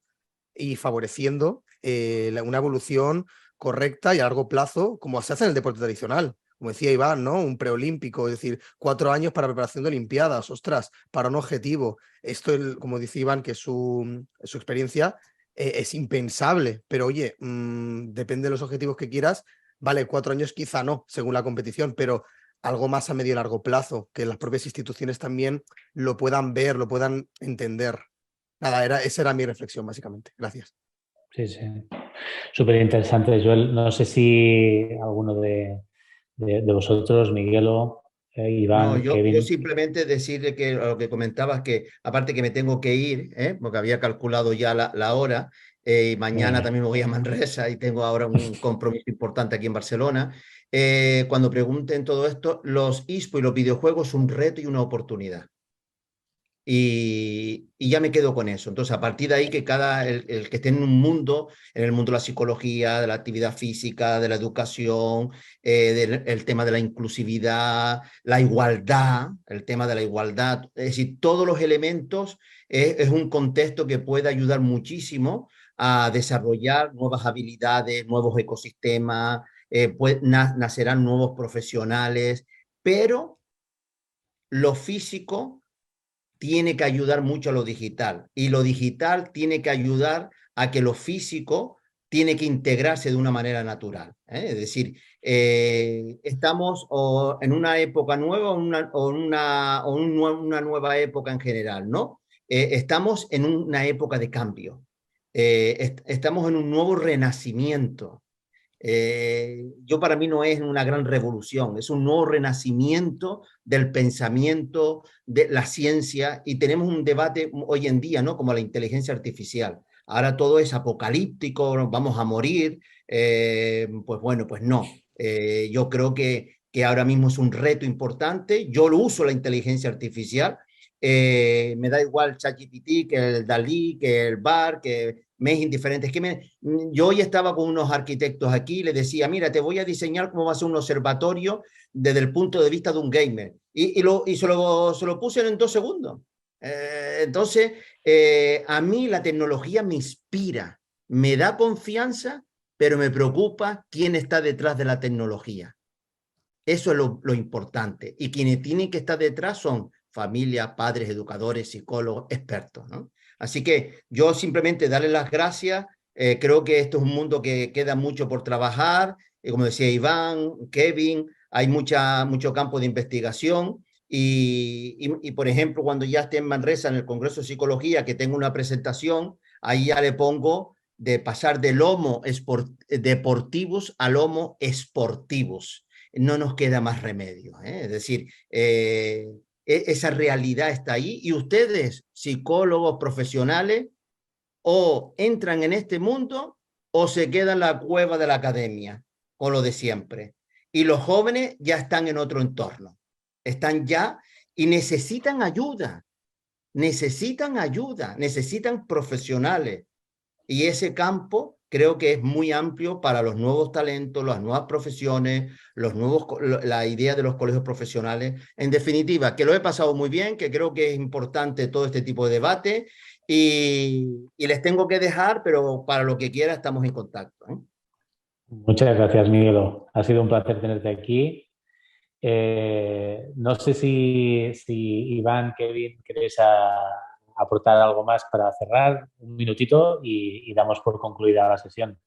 y favoreciendo una evolución correcta y a largo plazo, como se hace en el deporte tradicional. Como decía Iván, ¿no? Un preolímpico, es decir, 4 años para preparación de Olimpiadas, ostras, para un objetivo. Esto, como dice Iván, que es su experiencia, es impensable, pero oye, depende de los objetivos que quieras, vale, 4 años quizá no, según la competición, pero algo más a medio y largo plazo, que las propias instituciones también lo puedan ver, lo puedan entender. Nada, esa era mi reflexión, básicamente. Gracias. Sí, sí. Súper interesante, Joel. No sé si alguno de vosotros, Miguelo, Iván, No, yo Kevin. simplemente decirle que lo que comentabas, que aparte que me tengo que ir, porque había calculado ya la hora, y mañana también me voy a Manresa y tengo ahora un compromiso importante aquí en Barcelona. Cuando pregunten todo esto, los eSports y los videojuegos son un reto y una oportunidad. Y ya me quedo con eso. Entonces, a partir de ahí, que el que esté en un mundo, en el mundo de la psicología, de la actividad física, de la educación, el tema de la inclusividad, la igualdad, el tema de la igualdad, es decir, todos los elementos, es un contexto que puede ayudar muchísimo a desarrollar nuevas habilidades, nuevos ecosistemas, nacerán nuevos profesionales, pero lo físico tiene que ayudar mucho a lo digital y lo digital tiene que ayudar a que lo físico tiene que integrarse de una manera natural. Es decir, estamos en una época nueva o una nueva época en general, ¿no? Estamos en una época de cambio. Estamos en un nuevo renacimiento. Yo para mí no es una gran revolución, es un nuevo renacimiento del pensamiento, de la ciencia, y tenemos un debate hoy en día, ¿no? Como la inteligencia artificial. Ahora todo es apocalíptico, vamos a morir, pues bueno, pues no. Yo creo que ahora mismo es un reto importante. Yo lo uso la inteligencia artificial. Me da igual ChatGPT que el DALL-E, que el BAR, que me es indiferente. Es que yo hoy estaba con unos arquitectos aquí y les decía, mira, te voy a diseñar cómo va a ser un observatorio desde el punto de vista de un gamer. Y se lo puse en 2 segundos. Entonces, a mí la tecnología me inspira, me da confianza, pero me preocupa quién está detrás de la tecnología. Eso es lo importante. Y quienes tienen que estar detrás son familia, padres, educadores, psicólogos, expertos, ¿no? Así que yo simplemente darle las gracias. Creo que esto es un mundo que queda mucho por trabajar. Como decía Iván, Kevin, hay mucho campo de investigación. Y, por ejemplo, cuando ya esté en Manresa, en el Congreso de Psicología, que tengo una presentación, ahí ya le pongo de pasar del homo deportivos al homo esportivos. No nos queda más remedio. Es decir, esa realidad está ahí y ustedes, psicólogos profesionales, o entran en este mundo o se queda en la cueva de la academia con lo de siempre. Y los jóvenes ya están en otro entorno, están ya y necesitan ayuda, necesitan profesionales. Y ese campo creo que es muy amplio para los nuevos talentos, las nuevas profesiones, la idea de los colegios profesionales. En definitiva, que lo he pasado muy bien, que creo que es importante todo este tipo de debate y les tengo que dejar, pero para lo que quiera estamos en contacto, ¿eh? Muchas gracias, Miguelo. Ha sido un placer tenerte aquí. No sé si Iván, Kevin, queréis aportar algo más para cerrar, un minutito y damos por concluida la sesión.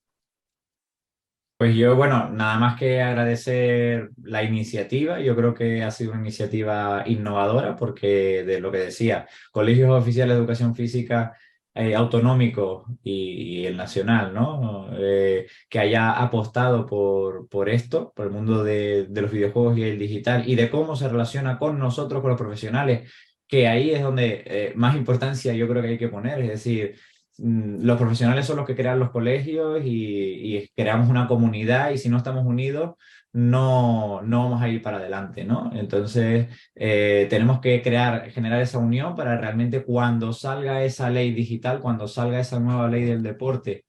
Pues yo, bueno, nada más que agradecer la iniciativa. Yo creo que ha sido una iniciativa innovadora porque de lo que decía, colegios oficiales de educación física autonómicos y el nacional, ¿no? Que haya apostado por esto, por el mundo de los videojuegos y el digital y de cómo se relaciona con nosotros, con los profesionales, que ahí es donde más importancia yo creo que hay que poner, es decir, los profesionales son los que crean los colegios y creamos una comunidad y si no estamos unidos no vamos a ir para adelante, ¿no? Entonces tenemos que generar esa unión para realmente cuando salga esa ley digital, cuando salga esa nueva ley del deporte,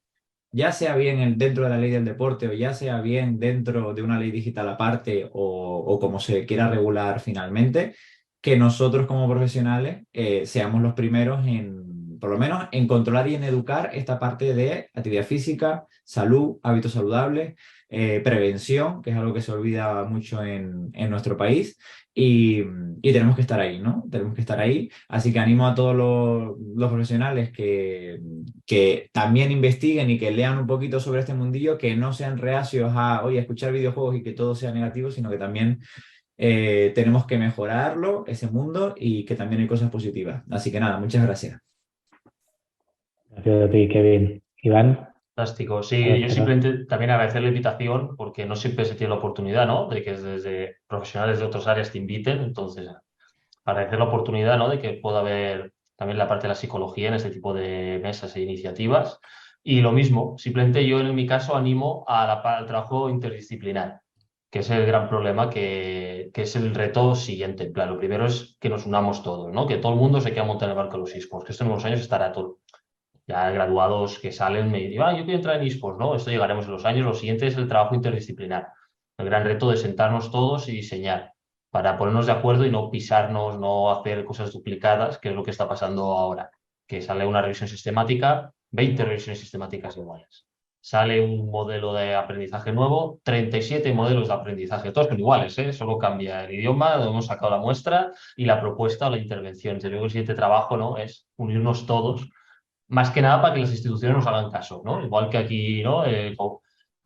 ya sea bien dentro de la ley del deporte o ya sea bien dentro de una ley digital aparte o como se quiera regular finalmente, que nosotros como profesionales seamos los primeros por lo menos en controlar y en educar esta parte de actividad física, salud, hábitos saludables, prevención, que es algo que se olvida mucho en nuestro país. Y tenemos que estar ahí, ¿no? Tenemos que estar ahí. Así que animo a todos los profesionales que también investiguen y que lean un poquito sobre este mundillo, que no sean reacios a, oye, escuchar videojuegos y que todo sea negativo, sino que también tenemos que mejorarlo, ese mundo, y que también hay cosas positivas. Así que nada, muchas gracias. Gracias a ti, Kevin. Iván. Fantástico. Sí, yo simplemente también agradecer la invitación porque no siempre se tiene la oportunidad, ¿no? De que desde profesionales de otras áreas te inviten. Entonces, agradecer la oportunidad, ¿no? De que pueda haber también la parte de la psicología en este tipo de mesas e iniciativas. Y lo mismo, simplemente yo en mi caso animo al trabajo interdisciplinar, que es el gran problema, que es el reto siguiente. En plan, lo primero es que nos unamos todos, ¿no? Que todo el mundo se quiera montar en el barco de los eSports, que esto en unos años estará todo. Ya graduados que salen me dicen, yo quiero entrar en eSports, ¿no? Esto llegaremos en los años. Lo siguiente es el trabajo interdisciplinar. El gran reto de sentarnos todos y diseñar para ponernos de acuerdo y no pisarnos, no hacer cosas duplicadas, que es lo que está pasando ahora. Que sale una revisión sistemática, 20 revisiones sistemáticas iguales. Sale un modelo de aprendizaje nuevo, 37 modelos de aprendizaje, todos son iguales, ¿eh? Solo cambia el idioma, donde hemos sacado la muestra y la propuesta o la intervención. Yo creo que el siguiente trabajo, ¿no? Es unirnos todos más que nada para que las instituciones nos hagan caso, ¿no? Igual que aquí, ¿no?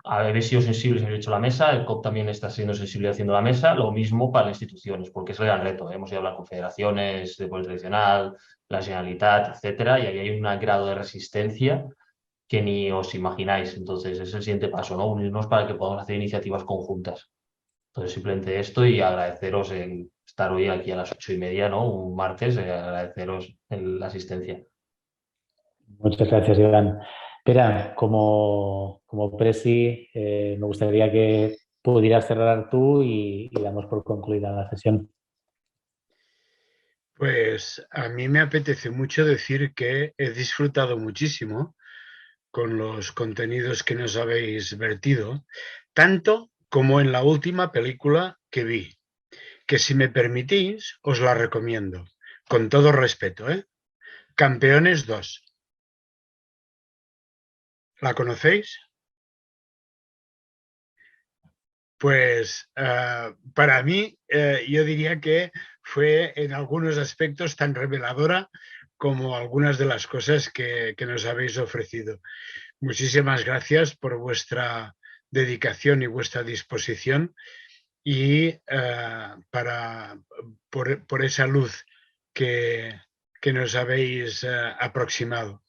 Habéis sido sensibles y habéis hecho la mesa, el COP también está siendo sensible haciendo la mesa, lo mismo para las instituciones, porque es el gran reto. Hemos ido a hablar con federaciones, deporte tradicional, la Generalitat, etcétera, y ahí hay un grado de resistencia que ni os imagináis. Entonces, es el siguiente paso, ¿no? Unirnos para que podamos hacer iniciativas conjuntas. Entonces, simplemente esto y agradeceros el estar hoy aquí a las 8:30, ¿no? Un martes, agradeceros la asistencia. Muchas gracias, Iván. Espera, como presi, me gustaría que pudieras cerrar tú y damos por concluida la sesión. Pues a mí me apetece mucho decir que he disfrutado muchísimo con los contenidos que nos habéis vertido, tanto como en la última película que vi, que si me permitís os la recomiendo, con todo respeto, ¿eh? Campeones 2. ¿La conocéis? Pues para mí yo diría que fue en algunos aspectos tan reveladora como algunas de las cosas que nos habéis ofrecido. Muchísimas gracias por vuestra dedicación y vuestra disposición y por esa luz que nos habéis aproximado.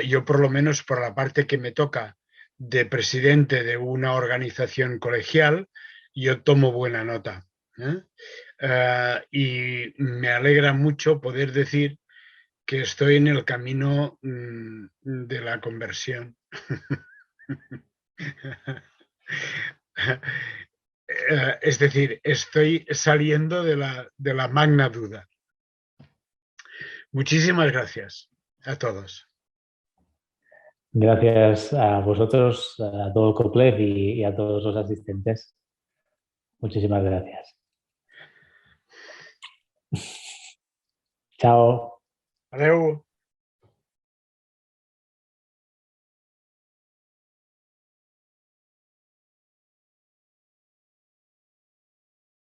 Yo por lo menos por la parte que me toca de presidente de una organización colegial, yo tomo buena nota. Y me alegra mucho poder decir que estoy en el camino de la conversión. Es decir, estoy saliendo de la magna duda. Muchísimas gracias a todos. Gracias a vosotros, a todo el COPLEF y a todos los asistentes. Muchísimas gracias. Chao. Adeu.